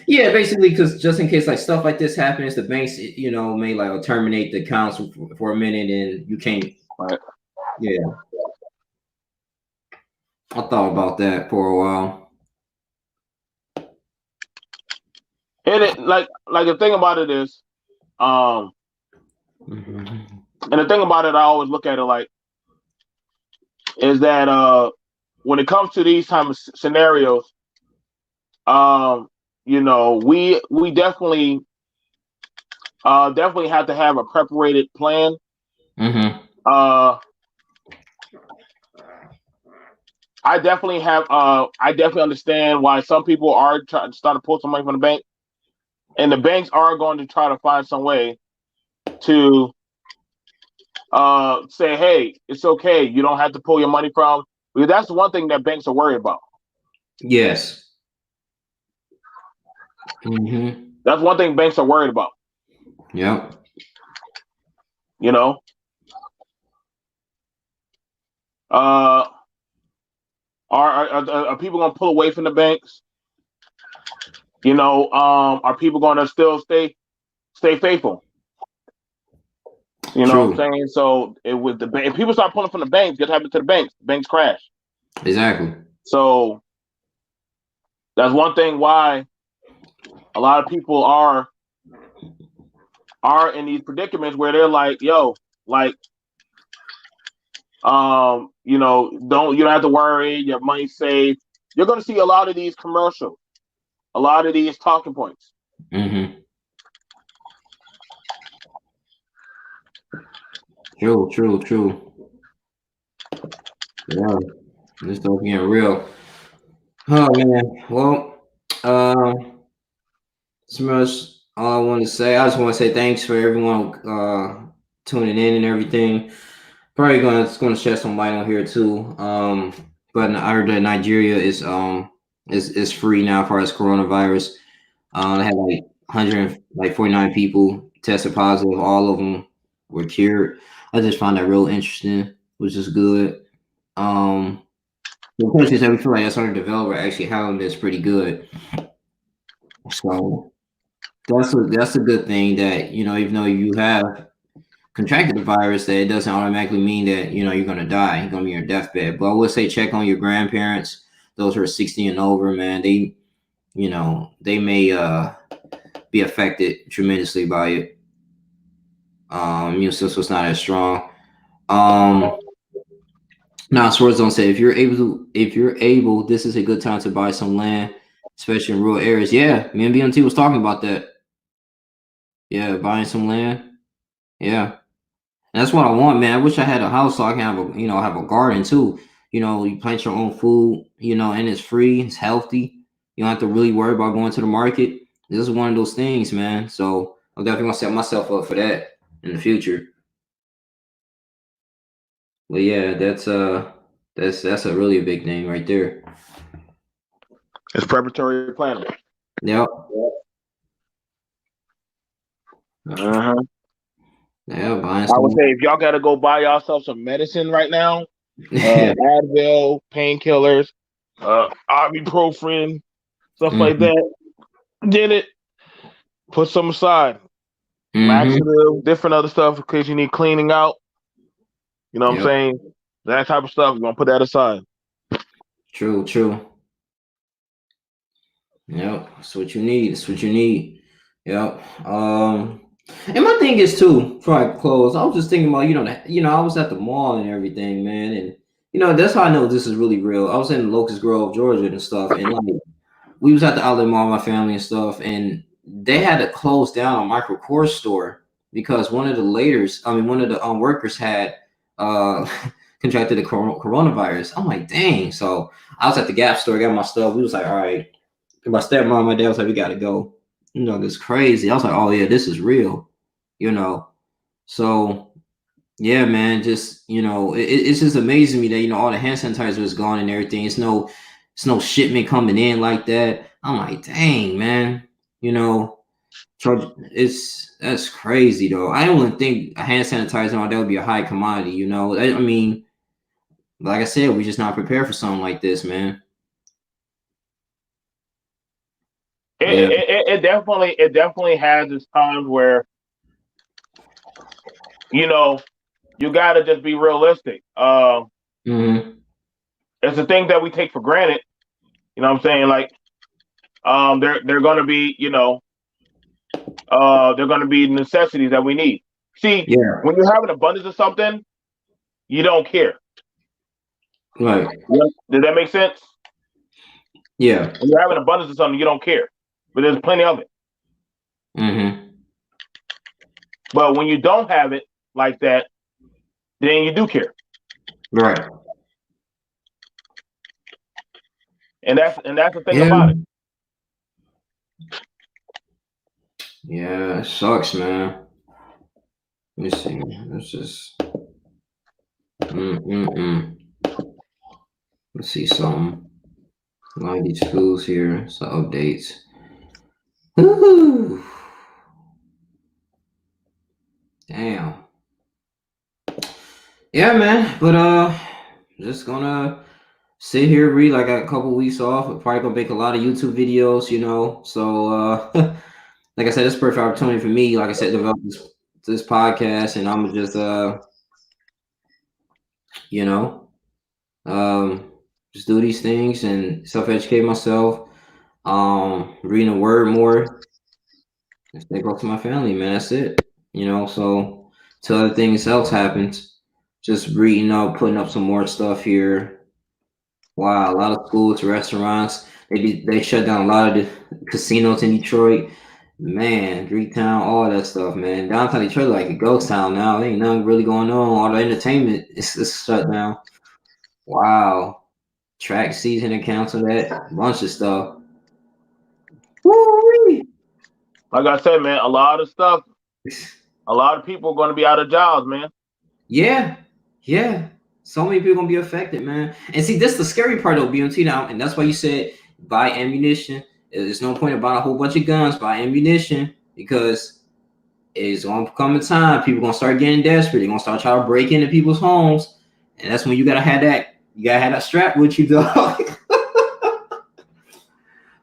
Yeah, basically, because just in case like stuff like this happens, the banks may like terminate the accounts for a minute, and you can't. Right. Yeah, I thought about that for a while. And it like the thing about it is, and the thing about it, I always look at it like, is that when it comes to these type of scenarios, we definitely have to have a preparated plan. I definitely understand why some people are trying to start to pull some money from the bank, and the banks are going to try to find some way to say, hey, it's okay. You don't have to pull your money from, because that's the one thing that banks are worried about. Yes. That's one thing banks are worried about. Yep. You know, uh, are people going to pull away from the banks? You know, are people going to still stay faithful? You know what True. I'm saying? So it with the bank, if people start pulling from the banks, guess what happened to the banks? The banks crash. Exactly. So that's one thing why a lot of people are in these predicaments where they're like, yo, like, you know, you don't have to worry, your money's safe. You're gonna see a lot of these commercials, a lot of these talking points. Mm-hmm. True. Yeah. This stuff getting real. Oh man. Well, that's much all I want to say. I just want to say thanks for everyone tuning in and everything. Probably gonna shed some light on here too. But I heard that Nigeria is free now for as coronavirus. They had like 149 people tested positive. All of them were cured. I just found that real interesting, which is good. The countries that we feel like that's underdeveloped are actually handling this pretty good. So that's a good thing that even though you have contracted the virus, that it doesn't automatically mean that you're gonna die. You're gonna be on your deathbed. But I would say check on your grandparents, those who are 60 and over, man. They may be affected tremendously by it. Immune system's not as strong. Um, Now, Swords don't say if you're able, this is a good time to buy some land, especially in rural areas. Yeah, me and BMT was talking about that. Yeah, buying some land. Yeah, and that's what I want, man. I wish I had a house so I can have a garden too. You plant your own food. And it's free, it's healthy. You don't have to really worry about going to the market. This is one of those things, man. So I'm definitely gonna set myself up for that in the future. But yeah, that's a really big thing right there. It's preparatory planning. Yep. Uh-huh. Yeah, buying I would some. say if y'all got to go buy yourself some medicine right now, Yeah. Advil, painkillers, ibuprofen, stuff like Hmm. that. Get it. Put some aside. Hmm. Laxative, different other stuff in case you need cleaning out. You know what I'm Yep. saying? That type of stuff. You're gonna put that aside. True. Yep. That's what you need. That's what you need. Yep. And my thing is too, before I close, I was just thinking about, I was at the mall and everything, man, and that's how I know this is really real. I was in Locust Grove, Georgia, and stuff, and like we was at the outlet mall, my family and stuff, and they had to close down a Michael Kors store because one of the workers had uh contracted the coronavirus. I'm like, dang. So I was at the Gap store, got my stuff. We was like, all right. My stepmom, my dad was like, we gotta go. This crazy. I was like, oh yeah, this is real. You know. So yeah, man, just it's just amazing me that all the hand sanitizer is gone and everything. It's no shipment coming in like that. I'm like, dang, man, you know, that's crazy though. I don't even think a hand sanitizer that would be a high commodity. I mean, like I said, we just not prepared for something like this, man. Yeah. It definitely has its times where you know you got to just be realistic. Hmm. It's the things that we take for granted. You know what I'm saying? Like, they're going to be, they're going to be necessities that we need. See, Yeah. when you have an abundance of something, you don't care. Right. Does that make sense? Yeah. When you have an abundance of something, you don't care, but there's plenty of it. Hmm. But when you don't have it like that, then you do care, Right. and that's the thing Yeah. about it. Yeah. It sucks, man. Let me see. Let's just. Mm-mm-mm. Let's see some. A lot of these schools here. So updates. Woo. Damn. Yeah, man. But just gonna sit here, read. Like, I got a couple weeks off. I'm probably gonna make a lot of YouTube videos, you know. So like I said, it's a perfect opportunity for me, like I said, develop this podcast, and I'm just you know, um just do these things and self-educate myself, reading the word more, and stay close to my family, man. That's it. You know, so till other things else happens, just reading up, putting up some more stuff here. Wow, a lot of schools, restaurants. They shut down a lot of the casinos in Detroit. Man, Greektown, all that stuff, man. Downtown Detroit like a ghost town now. There ain't nothing really going on. All the entertainment is shut down. Wow. Track season and cancel that. Bunch of stuff. Woo-wee. Like I said, man, a lot of stuff. A lot of people are going to be out of jobs, man. Yeah. Yeah. So many people gonna be affected, man. And see, that's the scary part of BMT now, and that's why you said buy ammunition. There's no point about a whole bunch of guns. Buy ammunition because it's gonna come a time people gonna start getting desperate. They're gonna start trying to break into people's homes, and that's when you gotta have that strap with you, dog.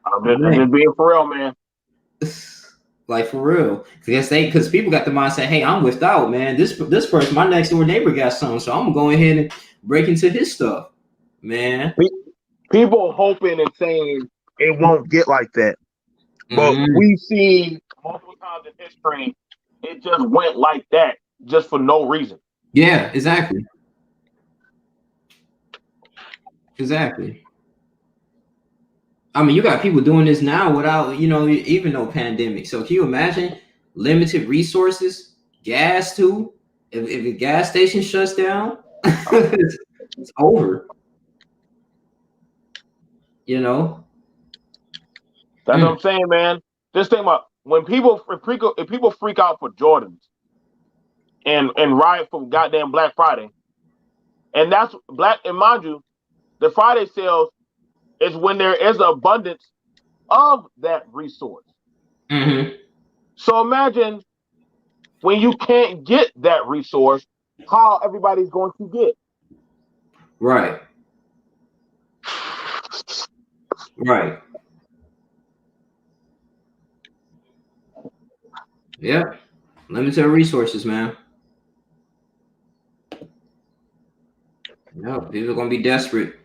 I'm just being for real, man. Like, for real, because people got the mindset, hey, I'm without, man. This person, my next door neighbor, got something, so I'm gonna go ahead and break into his stuff, man. People hoping and saying it won't get like that, but we've seen multiple times in history it just went like that just for no reason. Yeah, exactly. I mean, you got people doing this now without, even no pandemic. So can you imagine limited resources, gas too? If a gas station shuts down, it's over. You know? That's what I'm saying, man. Just think about when if people freak out for Jordans and riot for goddamn Black Friday, and that's black. And mind you, the Friday sales is when there is an abundance of that resource. Mm-hmm. So imagine when you can't get that resource, how everybody's going to get. Right. Right. Yeah. Limited resources, man. Yeah, people are gonna be desperate.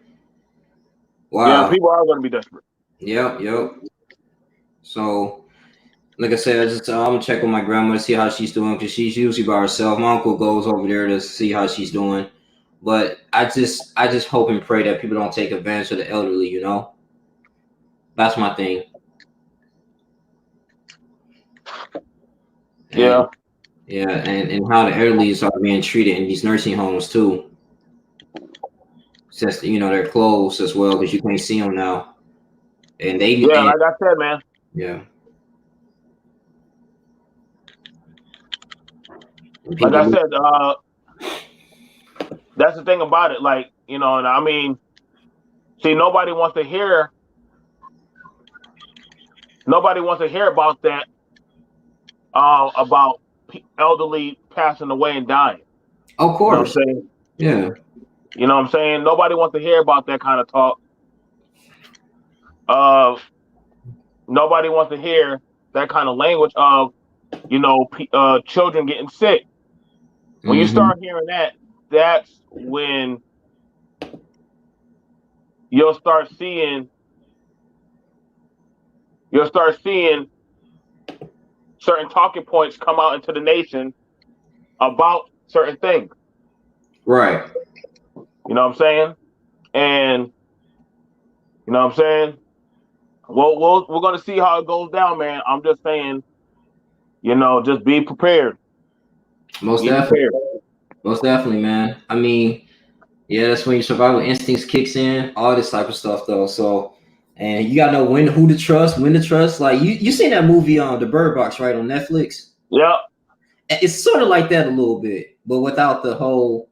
Wow. Yeah, people are going to be desperate. Yep. So, like I said, I'm gonna check on my grandma to see how she's doing because she's usually by herself. My uncle goes over there to see how she's doing, but I just hope and pray that people don't take advantage of the elderly. You know, that's my thing. Yeah. And how the elderly are being treated in these nursing homes too. Since they're closed as well because you can't see them now, and like I said, man. Yeah. Like I said, that's the thing about it. Like, and I mean, see, nobody wants to hear about that, about elderly passing away and dying. Of course. You know what I'm saying? Yeah. You know what I'm saying? Nobody wants to hear about that kind of talk. Nobody wants to hear that kind of language of, children getting sick. When you start hearing that, that's when you'll start seeing certain talking points come out into the nation about certain things. Right. You know what I'm saying? And you know what I'm saying? Well, we're gonna see how it goes down, man. I'm just saying, just be prepared. Most definitely, man. I mean, yeah, that's when your survival instincts kicks in, all this type of stuff, though. So, and you gotta know who to trust, when to trust. Like you seen that movie on The Bird Box, right, on Netflix? Yeah. It's sort of like that a little bit, but without the whole,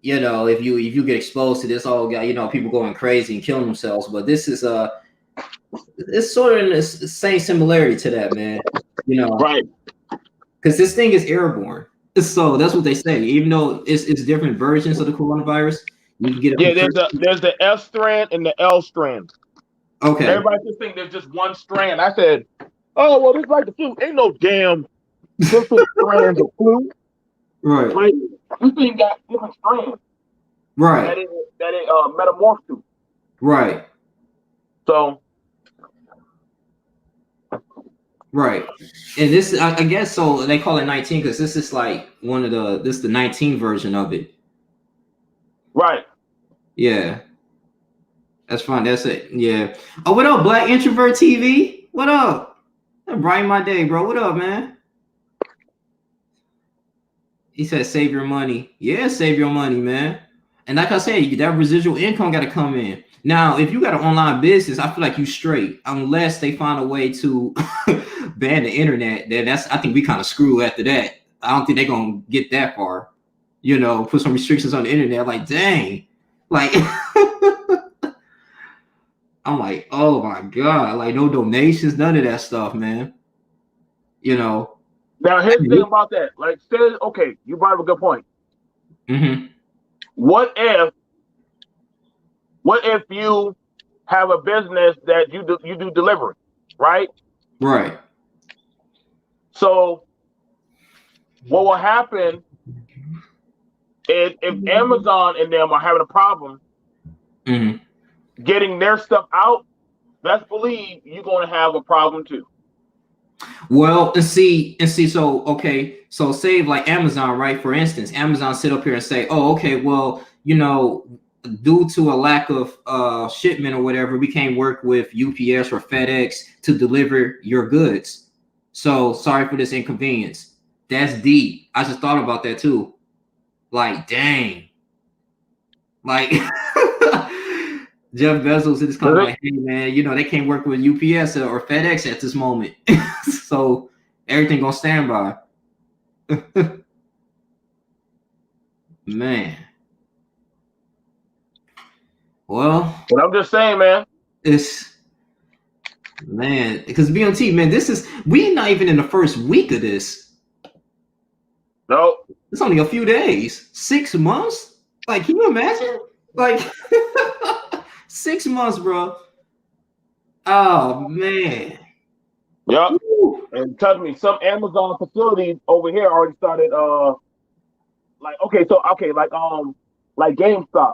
if you get exposed to this all guy, people going crazy and killing themselves. But this is it's sort of in the same similarity to that, man. You know, Right. because this thing is airborne. So that's what they say. Even though it's different versions of the coronavirus, you can get it Yeah, from there's the F strand and the L strand. Okay. Everybody just think there's just one strand. I said, oh well, it's like the flu. Ain't no damn different strands of flu. Right. Like this thing got different strands Right. that it metamorphed to. Right. So right. And this, I guess, so they call it 19 because this is like this is the 19 version of it. right. Yeah. That's fine. That's it. Yeah. Oh, what up, Black Introvert TV? What up? That brighten my day, bro. What up, man? He said, save your money. Yeah, save your money, man. And like I said, that residual income got to come in. Now, if you got an online business, I feel like you straight, unless they find a way to ban the internet. Then I think we kind of screw after that. I don't think they're gonna get that far. You know, put some restrictions on the internet. Like, dang, like I'm like, oh my god, like no donations, none of that stuff, man. You know. Now here's the thing about that. Like, say, okay, you brought up a good point. Mm-hmm. What if you have a business that you do delivery, right? Right. So what will happen is if Amazon and them are having a problem getting their stuff out, let's believe you're going to have a problem too. Well, and see, so okay, so say like Amazon, right? For instance, Amazon sit up here and say, oh, okay, well, you know, due to a lack of shipment or whatever, we can't work with UPS or FedEx to deliver your goods. So sorry for this inconvenience. That's deep. I just thought about that too. Like, dang. Like Jeff Bezos is kind of like, hey man, you know, they can't work with UPS or FedEx at this moment. So everything gonna stand by. Man. Well, but I'm just saying, man. It's man, because BMT, man, we're not even in the first week of this. No. It's only a few days. 6 months? Like, can you imagine? Like 6 months, bro. Oh man. Yep. And trust me, some Amazon facilities over here already started like GameStop.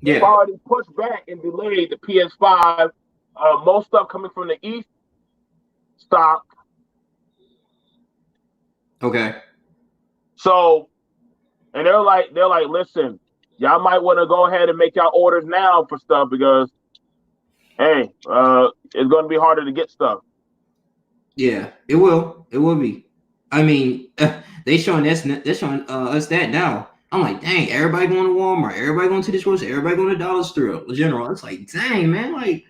Yeah. They've already pushed back and delayed the PS5. Most stuff coming from the East stopped. Okay. So, and they're like, listen, y'all might want to go ahead and make y'all orders now for stuff because, hey, it's going to be harder to get stuff. Yeah, it will. It will be. I mean, they're showing us that now. I'm like, dang, everybody going to Walmart, everybody going to the stores, everybody going to Dollar Store, General. It's like, dang, man, like,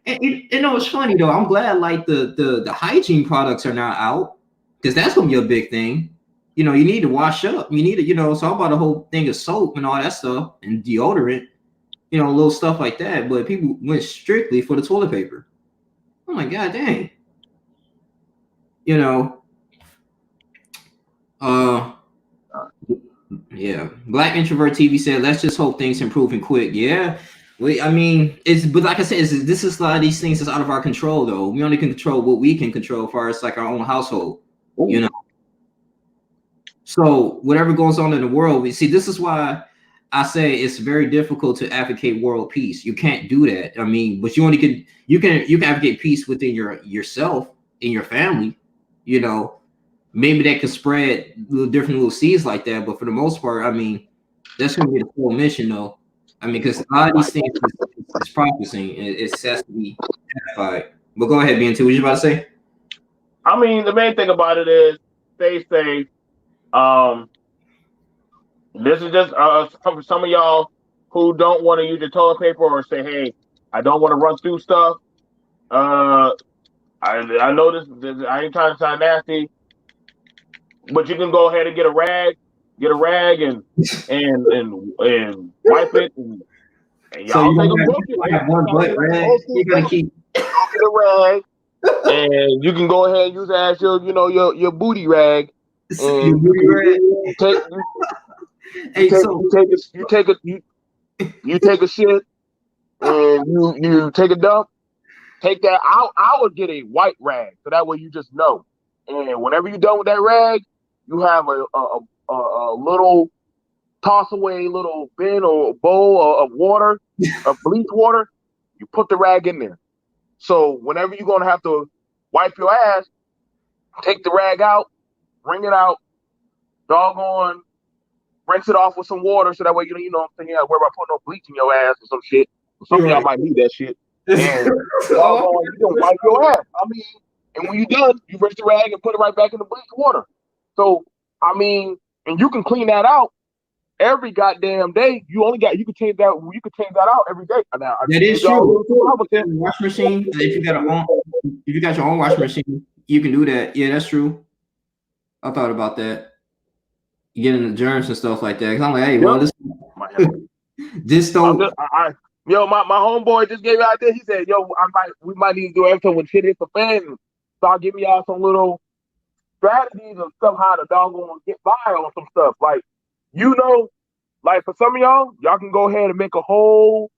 and you know, it's funny though. I'm glad like the hygiene products are now out because that's gonna be a big thing. You know, you need to wash up. You need to, you know, so I bought a whole thing of soap and all that stuff and deodorant, you know, little stuff like that. But people went strictly for the toilet paper. Oh my god, dang. You know, yeah. Black Introvert TV said, let's just hope things improving quick. Yeah. I mean, but like I said, this is a lot of these things that's out of our control, though. We only can control what we can control as far as like our own household, you know. So whatever goes on in the world, we see. This is why I say it's very difficult to advocate world peace. You can't do that. I mean, but you can advocate peace within yourself in your family, you know. Maybe that could spread little seeds like that, but for the most part, I mean, that's going to be the full mission, though. I mean, because a lot of these things is prophesying, it has to be identified. But go ahead, BNT. What you about to say? I mean, the main thing about it is stay safe. This is just for some of y'all who don't want to use your toilet paper or say, "Hey, I don't want to run through stuff." I know this. I ain't trying to sound nasty, but you can go ahead and get a rag and wipe it. And y'all so take a book. One butt rag. You gotta keep. get a rag, and you can go ahead and use it as your booty rag, Your and booty rag. you take Hey, so you take a shit, and you take a dump. Take that out. I would get a white rag, so that way you just know. And whenever you're done with that rag, you have a little toss away little bin or bowl of water, of bleach water. You put the rag in there. So whenever you're gonna have to wipe your ass, take the rag out, wring it out, doggone, rinse it off with some water, so that way you know what I'm saying. You gotta worry about putting no bleach in your ass or some shit. Some of y'all might need that shit. And doggone, you gonna wipe your ass. I mean, and when you're done, you rinse the rag and put it right back in the bleach water. So I mean, and you can clean that out every goddamn day. You can change that out every day. Now that is true. Washing machine. If you got your own washing machine, you can do that. Yeah, that's true. I thought about that. You get in the germs and stuff like that. Cause I'm like, hey, well, this don't. My homeboy just gave out there. He said, "Yo, we might need to do everything when shit hits the fan and start giving y'all some little strategies and stuff how to doggone get by on some stuff. Like, like for some of y'all can go ahead and make a whole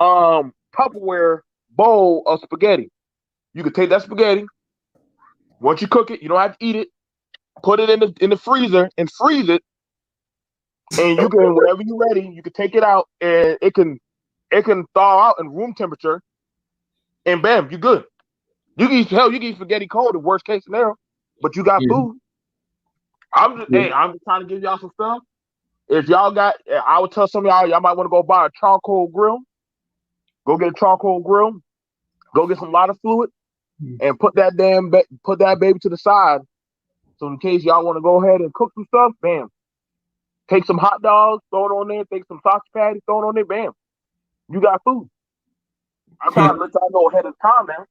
Tupperware bowl of spaghetti. You can take that spaghetti. Once you cook it, you don't have to eat it. Put it in the freezer and freeze it. And you can, whenever you're ready, you can take it out and it can thaw out in room temperature. And bam, you're good. You can eat spaghetti cold, the worst case scenario, but you got food. I'm just trying to give y'all some stuff. If y'all got, I would tell some of y'all might want to go buy a charcoal grill. Go get a charcoal grill. Go get some lighter fluid, and put that baby to the side. So in case y'all want to go ahead and cook some stuff, bam. Take some hot dogs, throw it on there. Take some sausage patties, throw it on there, bam. You got food. I'm trying to let y'all know ahead of time, man.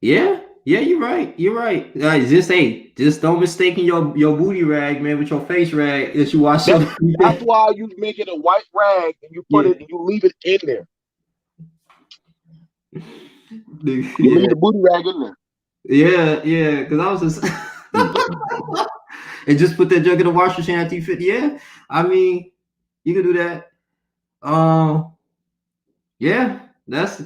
Yeah, you're right. Just don't mistake your booty rag, man, with your face rag that you wash up. That's why you make it a white rag and you put it and you leave it in there. You leave the booty rag in there. Yeah, because I was just and just put that jug in the wash machine after you fit. Yeah, I mean, you can do that. Yeah, that's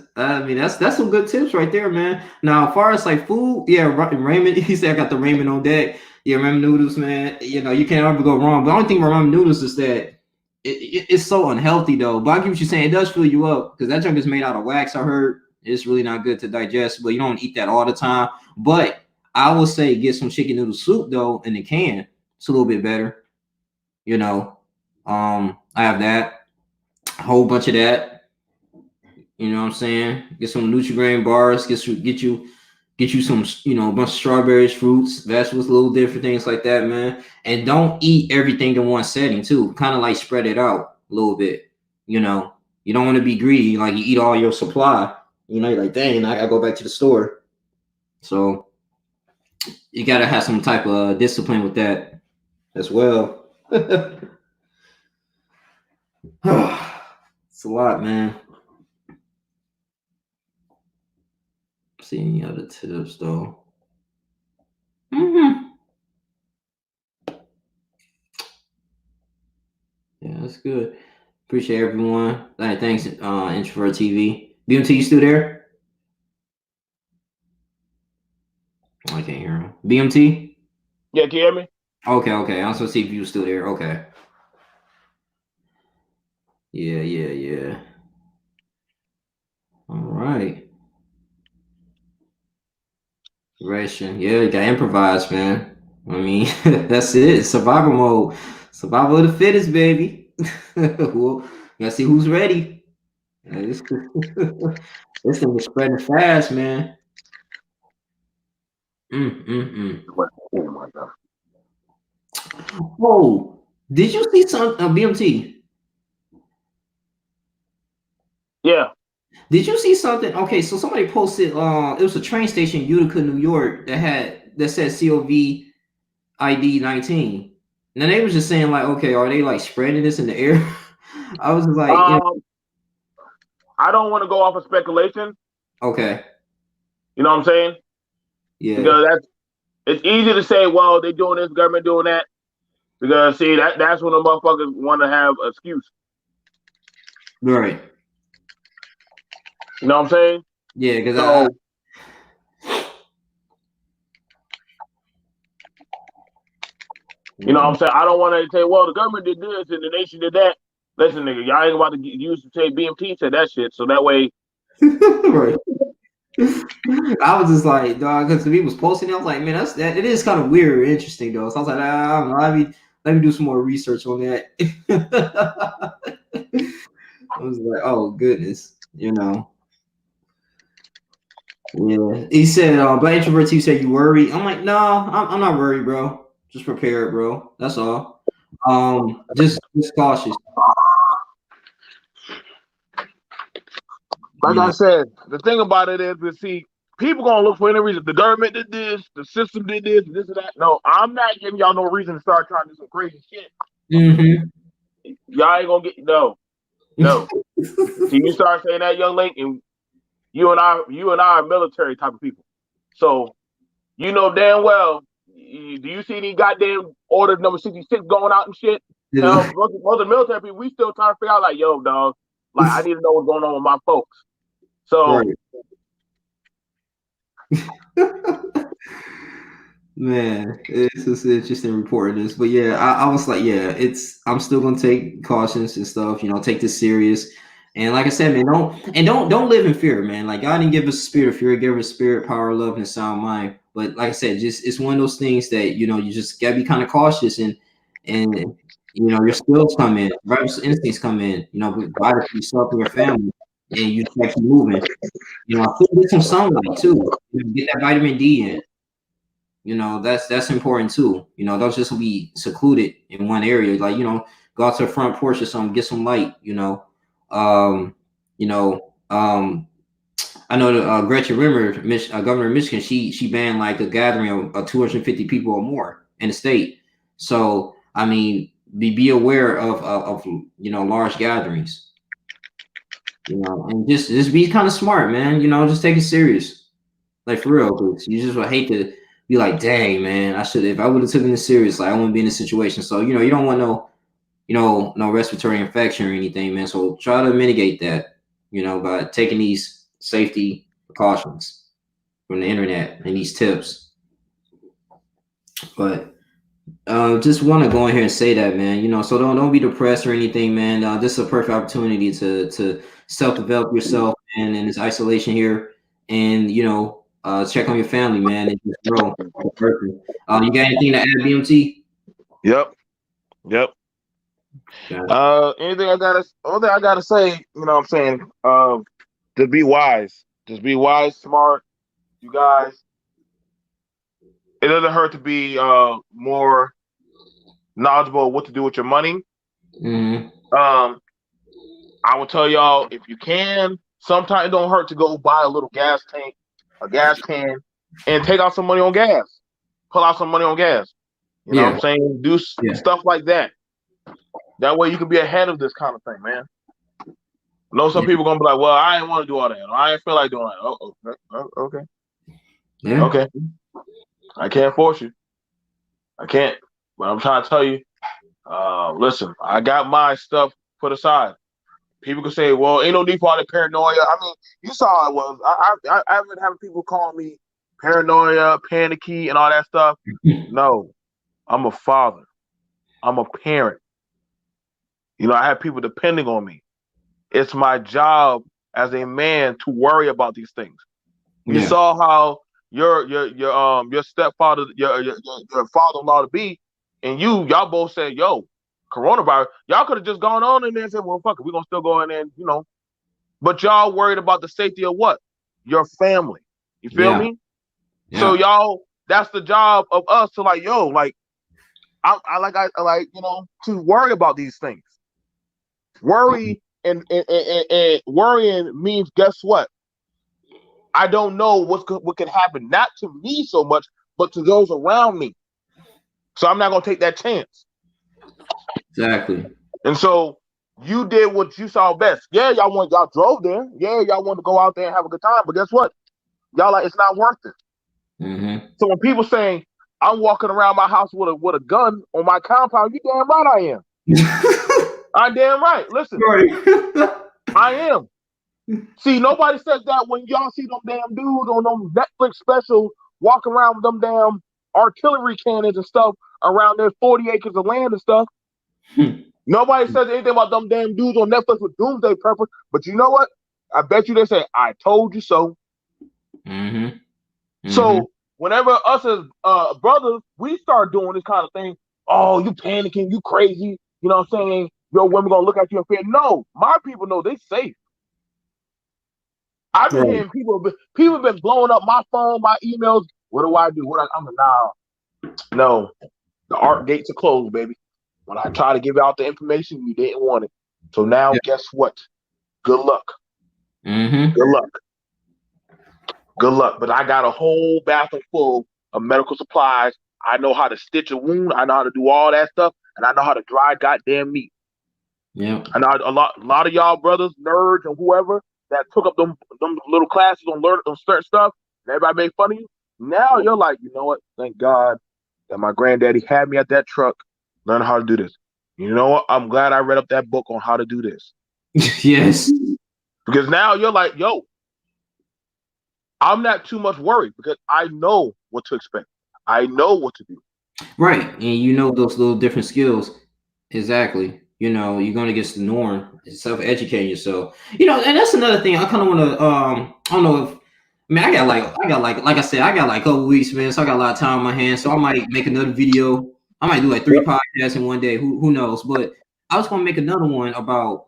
some good tips right there, man. Now, as far as like food, yeah, ramen. He said I got the ramen on deck. Yeah, ramen noodles, man. You know, you can't ever go wrong. But the only thing about ramen noodles is that it's so unhealthy, though. But I get what you're saying. It does fill you up because that junk is made out of wax. I heard it's really not good to digest, but you don't eat that all the time. But I will say get some chicken noodle soup though in the can. It's a little bit better. You know, I have that, a whole bunch of that. You know what I'm saying? Get some Nutri-Grain bars. Get you some, a bunch of strawberries, fruits, vegetables, little different things like that, man. And don't eat everything in one setting too. Kind of like spread it out a little bit. You know, you don't want to be greedy. Like you eat all your supply. You know, you're like, dang, I gotta go back to the store. So you gotta have some type of discipline with that as well. It's a lot, man. See any other tips though? Yeah, that's good. Appreciate everyone. All right, thanks, Introvert TV. BMT, you still there? Oh, I can't hear him. BMT? Yeah, can you hear me? Okay. I was supposed to see if you were still there. Okay. Yeah. All right. Ration. Yeah, you gotta improvise, man. I mean, that's it. Survival mode. Survival of the fittest, baby. Well, you gotta see who's ready. This thing is spreading fast, man. Oh my God. Oh, did you see some BMT? Yeah. Did you see something? Okay, so somebody posted. It was a train station in Utica, New York, that said COVID ID 19. And they was just saying like, okay, are they like spreading this in the air? I was just like, I don't want to go off of speculation. Okay. You know what I'm saying? Yeah. Because it's easy to say, well, they doing this, government doing that. Because see, that's when the motherfuckers want to have an excuse. Right. You know what I'm saying? Yeah, because you know what I'm saying? I don't want to say, well, the government did this and the nation did that. Listen, nigga, y'all ain't about to use to say BMT said that shit. So that way, right. I was just like, dog, because he was posting. I was like, man, that. It is kind of weird, or interesting though. So I was like, I don't know. Let me do some more research on that. I was like, oh goodness, you know. Yeah, he said, "But introverts, you said you worry." I'm like, no, I'm not worried, bro. Just prepared, bro. That's all. Just cautious. like I said, the thing about it is, see, people gonna look for any reason. The government did this, the system did this, this and that. No, I'm not giving y'all no reason to start trying to do some crazy shit. Mm-hmm. Y'all ain't gonna get no. See, you start saying that, young lady, and you and I are military type of people. So you know damn well. Do you see any goddamn order number 66 going out and shit? Hell, most of the military people, we still trying to figure out like, yo, dog, like I need to know what's going on with my folks. So, man, it's just interesting reporting this. But yeah, I was like, yeah, I'm still gonna take cautions and stuff. You know, take this serious. And like I said, man, don't live in fear, man. Like God didn't give us a spirit of fear, give us spirit, power, love, and a sound mind. But like I said, just it's one of those things that you know you just gotta be kind of cautious and you know your skills come in, survival instincts come in. You know, provide for yourself and your family, and you start moving. You know, get some sunlight too. Get that vitamin D in. You know, that's important too. You know, don't just be secluded in one area. Like, you know, go out to the front porch or something, get some light, you know. You know, I know that Gretchen Whitmer, governor of Michigan, she banned like a gathering of 250 people or more in the state. So I mean, be aware of you know large gatherings. You know, and just be kind of smart, man. You know, just take it serious, like for real. Cause you just would hate to be like, dang, man, I should if I would have taken this serious, like I wouldn't be in this situation. So you know, you don't want no respiratory infection or anything, man. So try to mitigate that, you know, by taking these safety precautions from the internet and these tips. But just want to go in here and say that, man. You know, so don't be depressed or anything, man. This is a perfect opportunity to self develop yourself and in this isolation here, and you know, check on your family, man, and just grow. You got anything to add, BMT? Yep. Anything I gotta say, you know what I'm saying? Just be wise. Just be wise, smart. You guys. It doesn't hurt to be more knowledgeable of what to do with your money. Mm-hmm. I will tell y'all if you can, sometimes it don't hurt to go buy a little gas can, and take out some money on gas. Pull out some money on gas. You know what I'm saying? Do stuff like that. That way you can be ahead of this kind of thing, man. I know some people gonna be like, well, I ain't want to do all that. I ain't feel like doing that. Okay. Yeah. Okay. I can't force you. I can't. But I'm trying to tell you, listen, I got my stuff put aside. People can say, well, ain't no need for all the paranoia. I mean, you saw how it was. I've been having people call me paranoia, panicky, and all that stuff. No, I'm a father. I'm a parent. You know, I have people depending on me. It's my job as a man to worry about these things. You saw how your stepfather, your father-in-law to be, and y'all both said, yo, coronavirus. Y'all could have just gone on in there and said, well, fuck it, we're gonna still go in there and, you know. But y'all worried about the safety of what? Your family. You feel me? Yeah. So y'all, that's the job of us to like, yo, like, I like, you know, to worry about these things. Worry and worrying means, guess what? I don't know what could happen, not to me so much, but to those around me. So I'm not gonna take that chance. Exactly. And so you did what you saw best. Yeah, y'all drove there. Yeah, y'all wanted to go out there and have a good time. But guess what? Y'all like it's not worth it. Mm-hmm. So when people saying I'm walking around my house with a gun on my compound, you damn right I am. I'm damn right. Listen, Right. I am. See, nobody says that when y'all see them damn dudes on them Netflix specials walking around with them damn artillery cannons and stuff around their 40 acres of land and stuff. Nobody says anything about them damn dudes on Netflix with doomsday purpose. But you know what? I bet you they say, I told you so. Mm-hmm. Mm-hmm. So whenever us as brothers, we start doing this kind of thing, oh, you panicking, you crazy, you know what I'm saying? Your women gonna look at you and fear. No, my people know they safe. I've been hearing people have been blowing up my phone, my emails. What do I do? I'm like, no. The art gates are closed, baby. When I try to give out the information, you didn't want it. So now, guess what? Good luck. Mm-hmm. Good luck. Good luck. But I got a whole bathroom full of medical supplies. I know how to stitch a wound. I know how to do all that stuff, and I know how to dry goddamn meat. Yeah. And a lot of y'all brothers, nerds, and whoever that took up them little classes on certain stuff, and everybody made fun of you. Now you're like, you know what? Thank God that my granddaddy had me at that truck, learn how to do this. You know what? I'm glad I read up that book on how to do this. Yes. Because now you're like, yo, I'm not too much worried because I know what to expect. I know what to do. Right. And you know those little different skills. Exactly. You know, you're going against the norm, self-educating yourself. You know, and that's another thing. I kind of want to, I don't know if, I mean, I got like I said, I got like a couple weeks, man. So I got a lot of time on my hands. So I might make another video. I might do like 3 podcasts in one day. Who knows? But I was going to make another one about,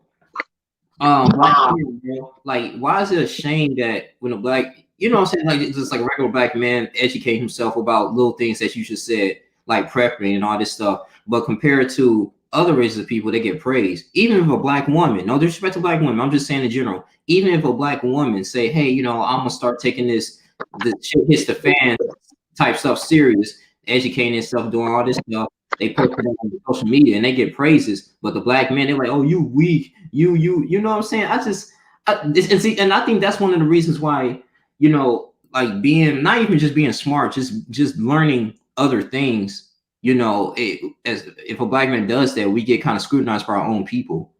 black men, bro. Like, why is it a shame that when a black, you know what I'm saying? Like, just like a regular black man educate himself about little things that you just said, like prepping and all this stuff. But compared to other races of people, they get praised. Even if a black woman, no disrespect to black women, I'm just saying in general, even if a black woman say, hey, you know, I'm gonna start taking this the shit hits the fan type stuff serious, educating themselves, doing all this stuff, they post it on social media and they get praises. But the black men, they're like, oh, you weak, you know what I'm saying? And I think that's one of the reasons why, you know, like being not even just being smart, just learning other things. You know, as if a black man does that, we get kind of scrutinized by our own people,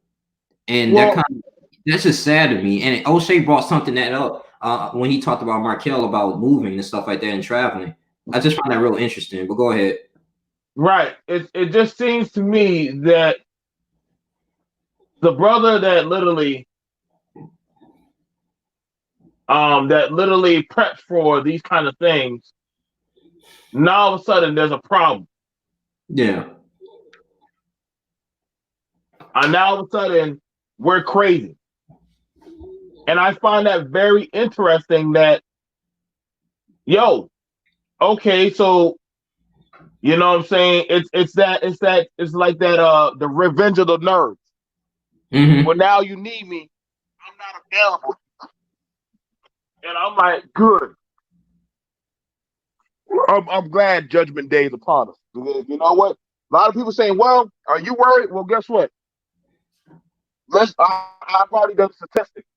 and that's just sad to me. And O'Shea brought something that up when he talked about Markel about moving and stuff like that and traveling. I just find that real interesting. But go ahead. Right. It just seems to me that the brother that literally preps for these kind of things, now all of a sudden there's a problem. Yeah. And now all of a sudden we're crazy. And I find that very interesting that, yo, okay, so you know what I'm saying? It's like that the revenge of the nerds. Mm-hmm. Well, now you need me. I'm not available. And I'm like, good. I'm glad Judgment Day is upon us. Because you know what? A lot of people saying, well, are you worried? Well, guess what? I've already done statistics.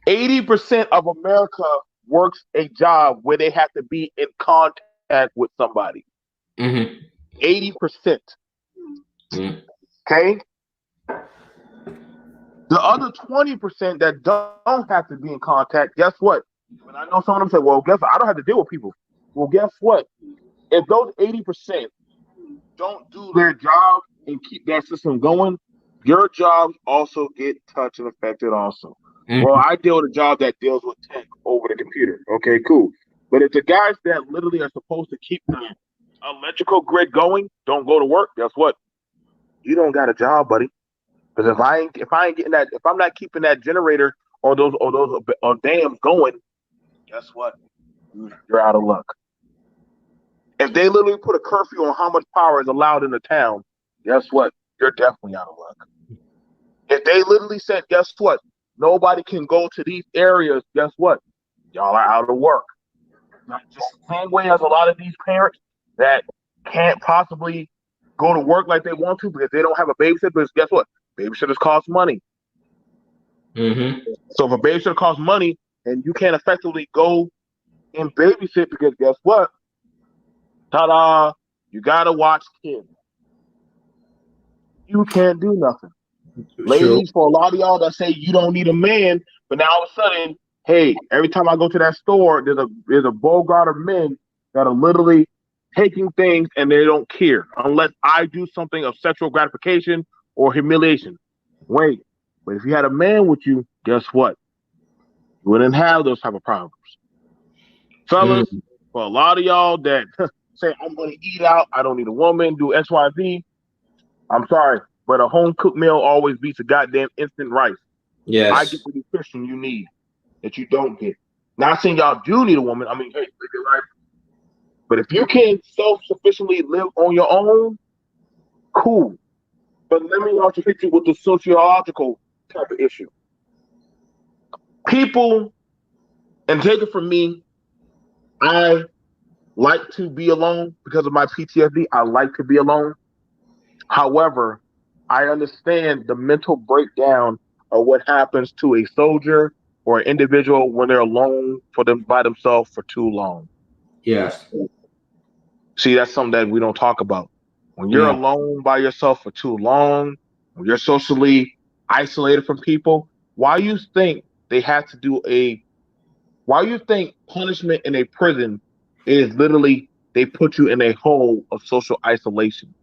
80% of America works a job where they have to be in contact with somebody. Mm-hmm. 80%. Mm-hmm. Okay? The other 20% that don't have to be in contact, guess what? When I know some of them say, well, guess what? I don't have to deal with people. Well, guess what? If those 80% don't do their job and keep that system going, your jobs also get touched and affected also. Mm-hmm. Well, I deal with a job that deals with tech over the computer. Okay, cool. But if the guys that literally are supposed to keep the electrical grid going don't go to work, guess what? You don't got a job, buddy. Because if I ain't getting that, if I'm not keeping that generator or those dams going, guess what? You're out of luck. If they literally put a curfew on how much power is allowed in the town, guess what? You're definitely out of luck. If they literally said, guess what? Nobody can go to these areas, guess what? Y'all are out of work. Just the same way as a lot of these parents that can't possibly go to work like they want to because they don't have a babysitter. Because guess what? Babysitters cost money. Mm-hmm. So if a babysitter costs money and you can't effectively go and babysit because guess what? Ta-da! You gotta watch kids. You can't do nothing. True. Ladies, for a lot of y'all that say you don't need a man, but now all of a sudden, hey, every time I go to that store, there's a bogart of men that are literally taking things and they don't care unless I do something of sexual gratification or humiliation. Wait, but if you had a man with you, guess what? You wouldn't have those type of problems. Fellas, for a lot of y'all that say I'm going to eat out, I don't need a woman, do X, Y, Z. I'm sorry, but a home cooked meal always beats a goddamn instant rice. Yes. I get the nutrition you need that you don't get. Not saying y'all do need a woman. I mean, hey, live your life. But if you can self-sufficiently live on your own, cool. But let me also hit you with the sociological type of issue. People, and take it from me, I like to be alone because of my PTSD. I like to be alone. However, I understand the mental breakdown of what happens to a soldier or an individual when they're alone by themselves for too long. Yes. See, that's something that we don't talk about. When you're alone by yourself for too long, when you're socially isolated from people, why you think punishment in a prison is literally they put you in a hole of social isolation?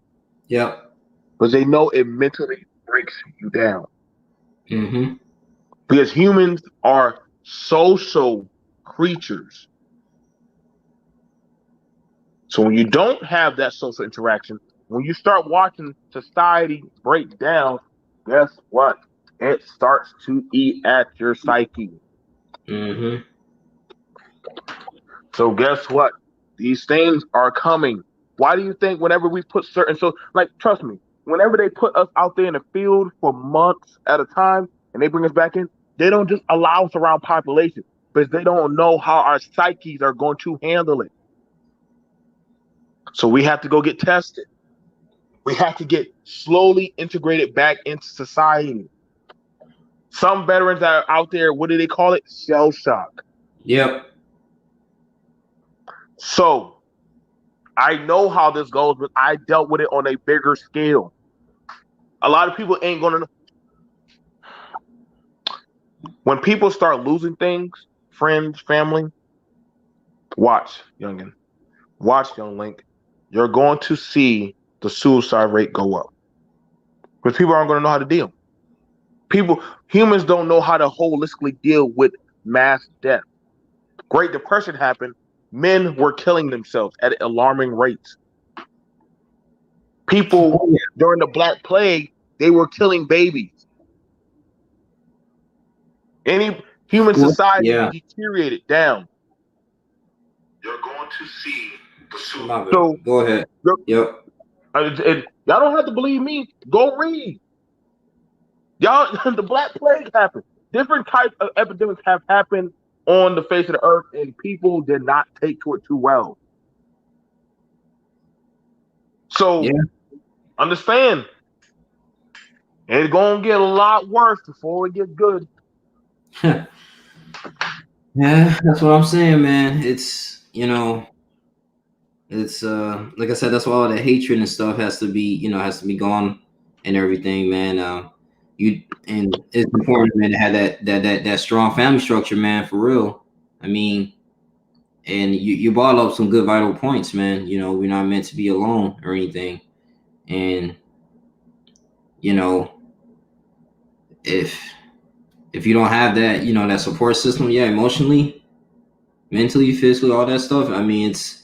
Yep. Because they know it mentally breaks you down. Mm-hmm. Because humans are social creatures. So when you don't have that social interaction, when you start watching society break down, guess what? It starts to eat at your psyche. Mm-hmm. So guess what? These things are coming. Why do you think whenever we put trust me, whenever they put us out there in the field for months at a time and they bring us back in, they don't just allow us around population because they don't know how our psyches are going to handle it. So we have to go get tested. We have to get slowly integrated back into society. Some veterans that are out there, what do they call it? Shell shock. Yep. So I know how this goes, but I dealt with it on a bigger scale. A lot of people ain't gonna know. When people start losing things, friends, family, watch, youngin. Watch, young Link. You're going to see the suicide rate go up. Because people aren't going to know how to deal. Humans don't know how to holistically deal with mass death. Great Depression happened. Men were killing themselves at alarming rates. People during the Black Plague, they were killing babies. Any human society deteriorated down. You're going to see the suicide. So go ahead. Yep. Y'all don't have to believe me. Go read. Y'all, the Black Plague happened. Different types of epidemics have happened on the face of the earth, and people did not take to it too well. So understand, it's gonna get a lot worse before it gets good. Yeah, that's what I'm saying, man. It's it's like I said, that's why all the hatred and stuff has to be gone and everything, man. And it's important, man, to have that strong family structure, man, for real. I mean, and you brought up some good vital points, man. We're not meant to be alone or anything, and if you don't have that, that support system, emotionally, mentally, physically, all that stuff, I mean, it's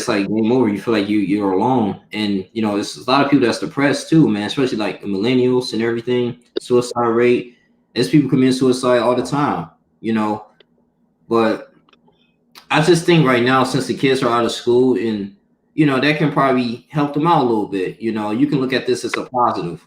like game over. You feel like you're alone, and there's a lot of people that's depressed too, man. Especially like the millennials and everything. Suicide rate. There's people committing suicide all the time, But I just think right now, since the kids are out of school, and that can probably help them out a little bit. You can look at this as a positive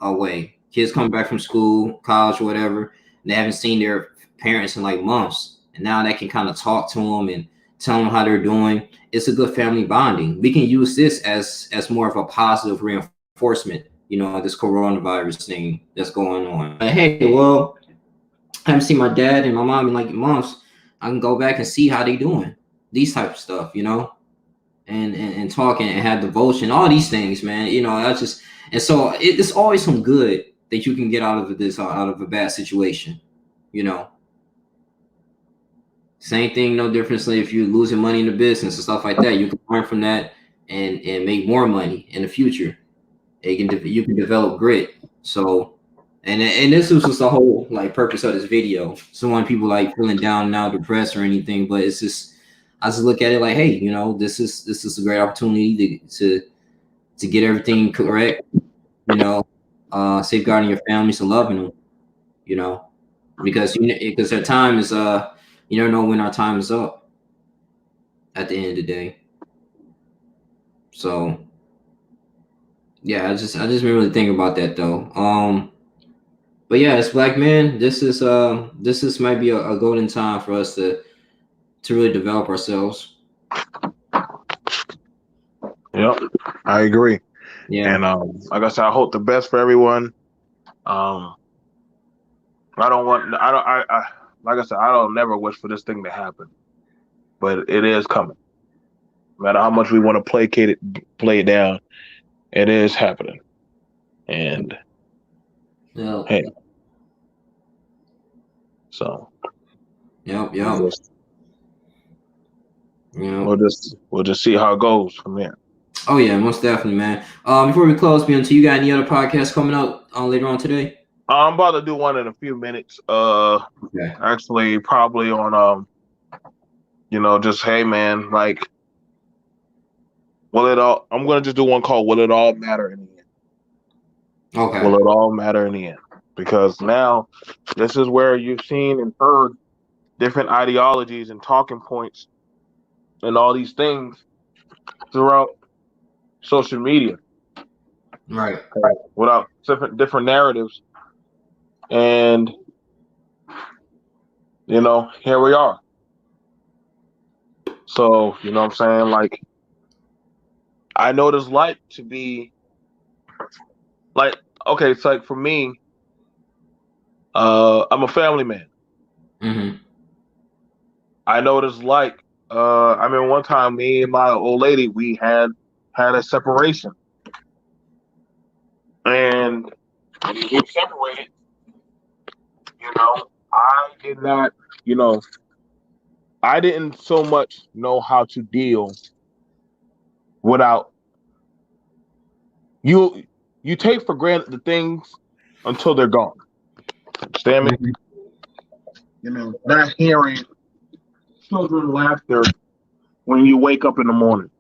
way. Kids coming back from school, college, or whatever, and they haven't seen their parents in like months, and now they can kind of talk to them and tell them how they're doing. It's a good family bonding. We can use this as more of a positive reinforcement, this coronavirus thing that's going on. Hey, well, I haven't seen my dad and my mom in like months. I can go back and see how they doing these type of stuff, you know, and talking and have devotion, all these things, man. You know, that's just and so it's always some good that you can get out of this out of a bad situation, you know. Same thing, no differently. If you're losing money in the business and stuff like that, you can learn from that and make more money in the future. You can develop grit. So, and this was just the whole like purpose of this video. So when people like feeling down now, depressed or anything, but it's just I just look at it like, hey, you know, this is a great opportunity to get everything correct. You know, safeguarding your families and loving them. You know, because their time is you never know when our time is up at the end of the day. So yeah, I just been really thinking about that though. But yeah, as black men, this is might be a golden time for us to really develop ourselves. Yep, I agree. Yeah. And like I said, I hope the best for everyone. Um, I don't want. I don't. I like I said, I don't never wish for this thing to happen, but it is coming. No matter how much we want to play it down, it is happening. And Yeah. hey, so Yep. we'll Yep. just Yep. we'll just see how it goes from there. Oh yeah, most definitely, man. Before we close, Beyonce, you got any other podcasts coming out later on today? I'm about to do one in a few minutes. Okay. Actually, probably on just hey man, like, will it all? I'm gonna just do one called "Will It All Matter in the End?" Okay. Will it all matter in the end? Because now this is where you've seen and heard different ideologies and talking points and all these things throughout social media, Right. without different narratives. And here we are. So what I'm saying, like, I know what it's like to be like, okay, it's like for me, I'm a family man. Mm-hmm. I know what it's like. I mean, one time, me and my old lady, we had a separation, and when we get separated, I did not, you know, I didn't so much know how to deal without you. You take for granted the things until they're gone. Understand me? Mm-hmm. Not hearing children laughter when you wake up in the morning,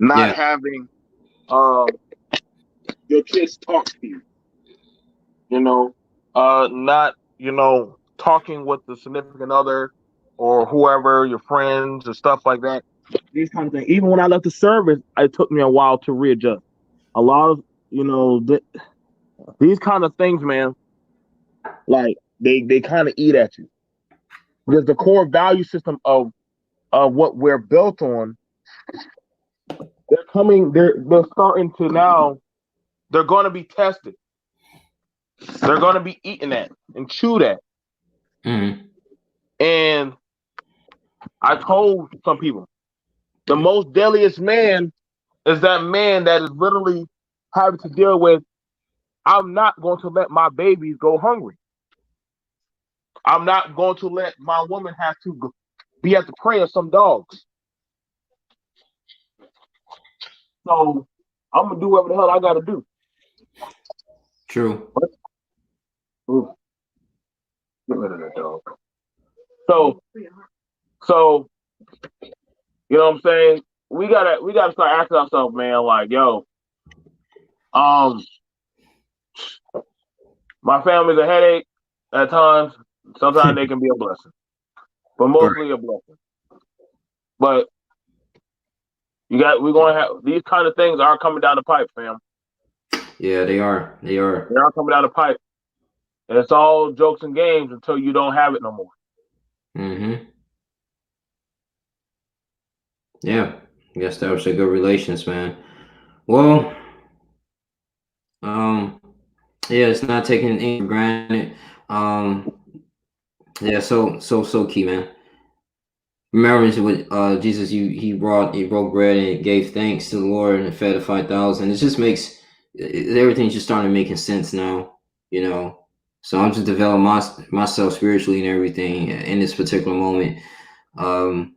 not Yeah. having your kids talk to you, not talking with the significant other or whoever, your friends or stuff like that. These kind of things. Even when I left the service, it took me a while to readjust. A lot of these kind of things, man, like they kind of eat at you because the core value system of what we're built on, they're starting to now. They're going to be tested. They're going to be eaten at and chewed at. Mm-hmm. And I told some people, the most deadliest man is that man that is literally having to deal with, I'm not going to let my babies go hungry. I'm not going to let my woman have to be at the prey of some dogs. So I'm going to do whatever the hell I got to do. True. Ooh, get rid of that dog. So, you know what I'm saying? We gotta start asking ourselves, man, like, yo, my family's a headache at times. Sometimes they can be a blessing, but mostly a blessing. But we're gonna have these kind of things are coming down the pipe, fam. Yeah, they are. They are. They are coming down the pipe, and it's all jokes and games until you don't have it no more. Mm-hmm. Yeah. I guess that was a good relations, man. Well, um, yeah, it's not taking anything for granted. Um, Yeah, so key, man. Remember what Jesus, he broke bread and gave thanks to the Lord and fed the 5,000. It just makes everything's just starting making sense now, you know. So I'm just developing myself spiritually and everything in this particular moment. Um,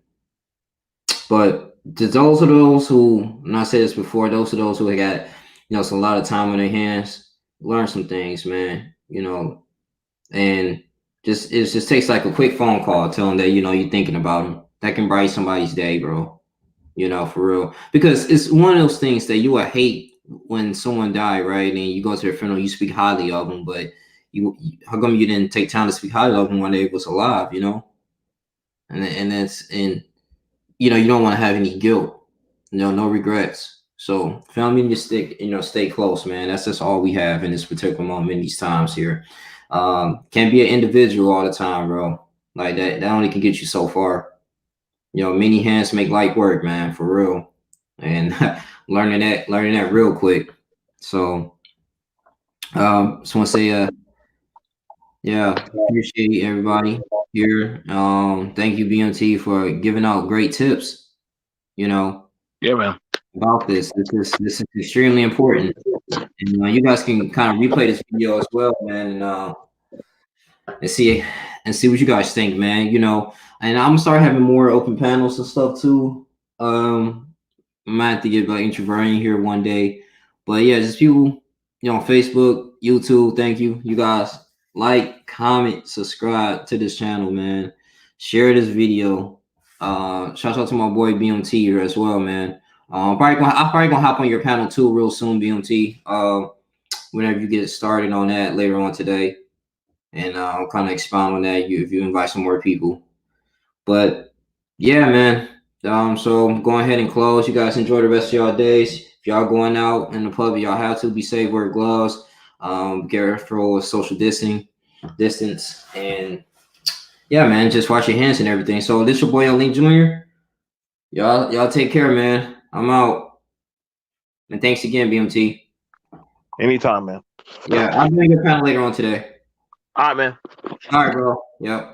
but to those who, and I said this before, those of those who got, some a lot of time on their hands, learn some things, man. And it just takes like a quick phone call, tell them that you're thinking about them. That can brighten somebody's day, bro. For real. Because it's one of those things that you would hate when someone died, right? And you go to their funeral, you speak highly of them, but how come you didn't take time to speak highly of them when they was alive? And you don't want to have any guilt, no regrets. So family just stay close, man. That's just all we have in this particular moment in these times here. Can't be an individual all the time, bro. Like that only can get you so far. Many hands make light work, man, for real. And learning that real quick. So just want to say yeah, appreciate everybody here. Thank you, BMT, for giving out great tips, you know, Yeah, man. about this. This is extremely important. And you guys can kind of replay this video as well, man, and see what you guys think, man. And I'm gonna start having more open panels and stuff too. I might have to get like introverting here one day, but yeah, just people, on Facebook, YouTube. Thank you, you guys. Like, comment, subscribe to this channel, man. Share this video. Shout out to my boy BMT here as well, man. I'm probably gonna hop on your panel too real soon, BMT. Whenever you get started on that later on today, and I'll kind of expound on that. If you invite some more people, but yeah, man. So I'm going ahead and close. You guys enjoy the rest of y'all days. If y'all going out in the public, y'all have to be safe, wear gloves, be careful with social distance, and yeah, man, just wash your hands and everything. So this your boy Link Jr. Y'all take care, man. I'm out. And thanks again, BMT. Anytime, man. Yeah, I'll bring your panel later on today. All right, man. All right, bro. Yep.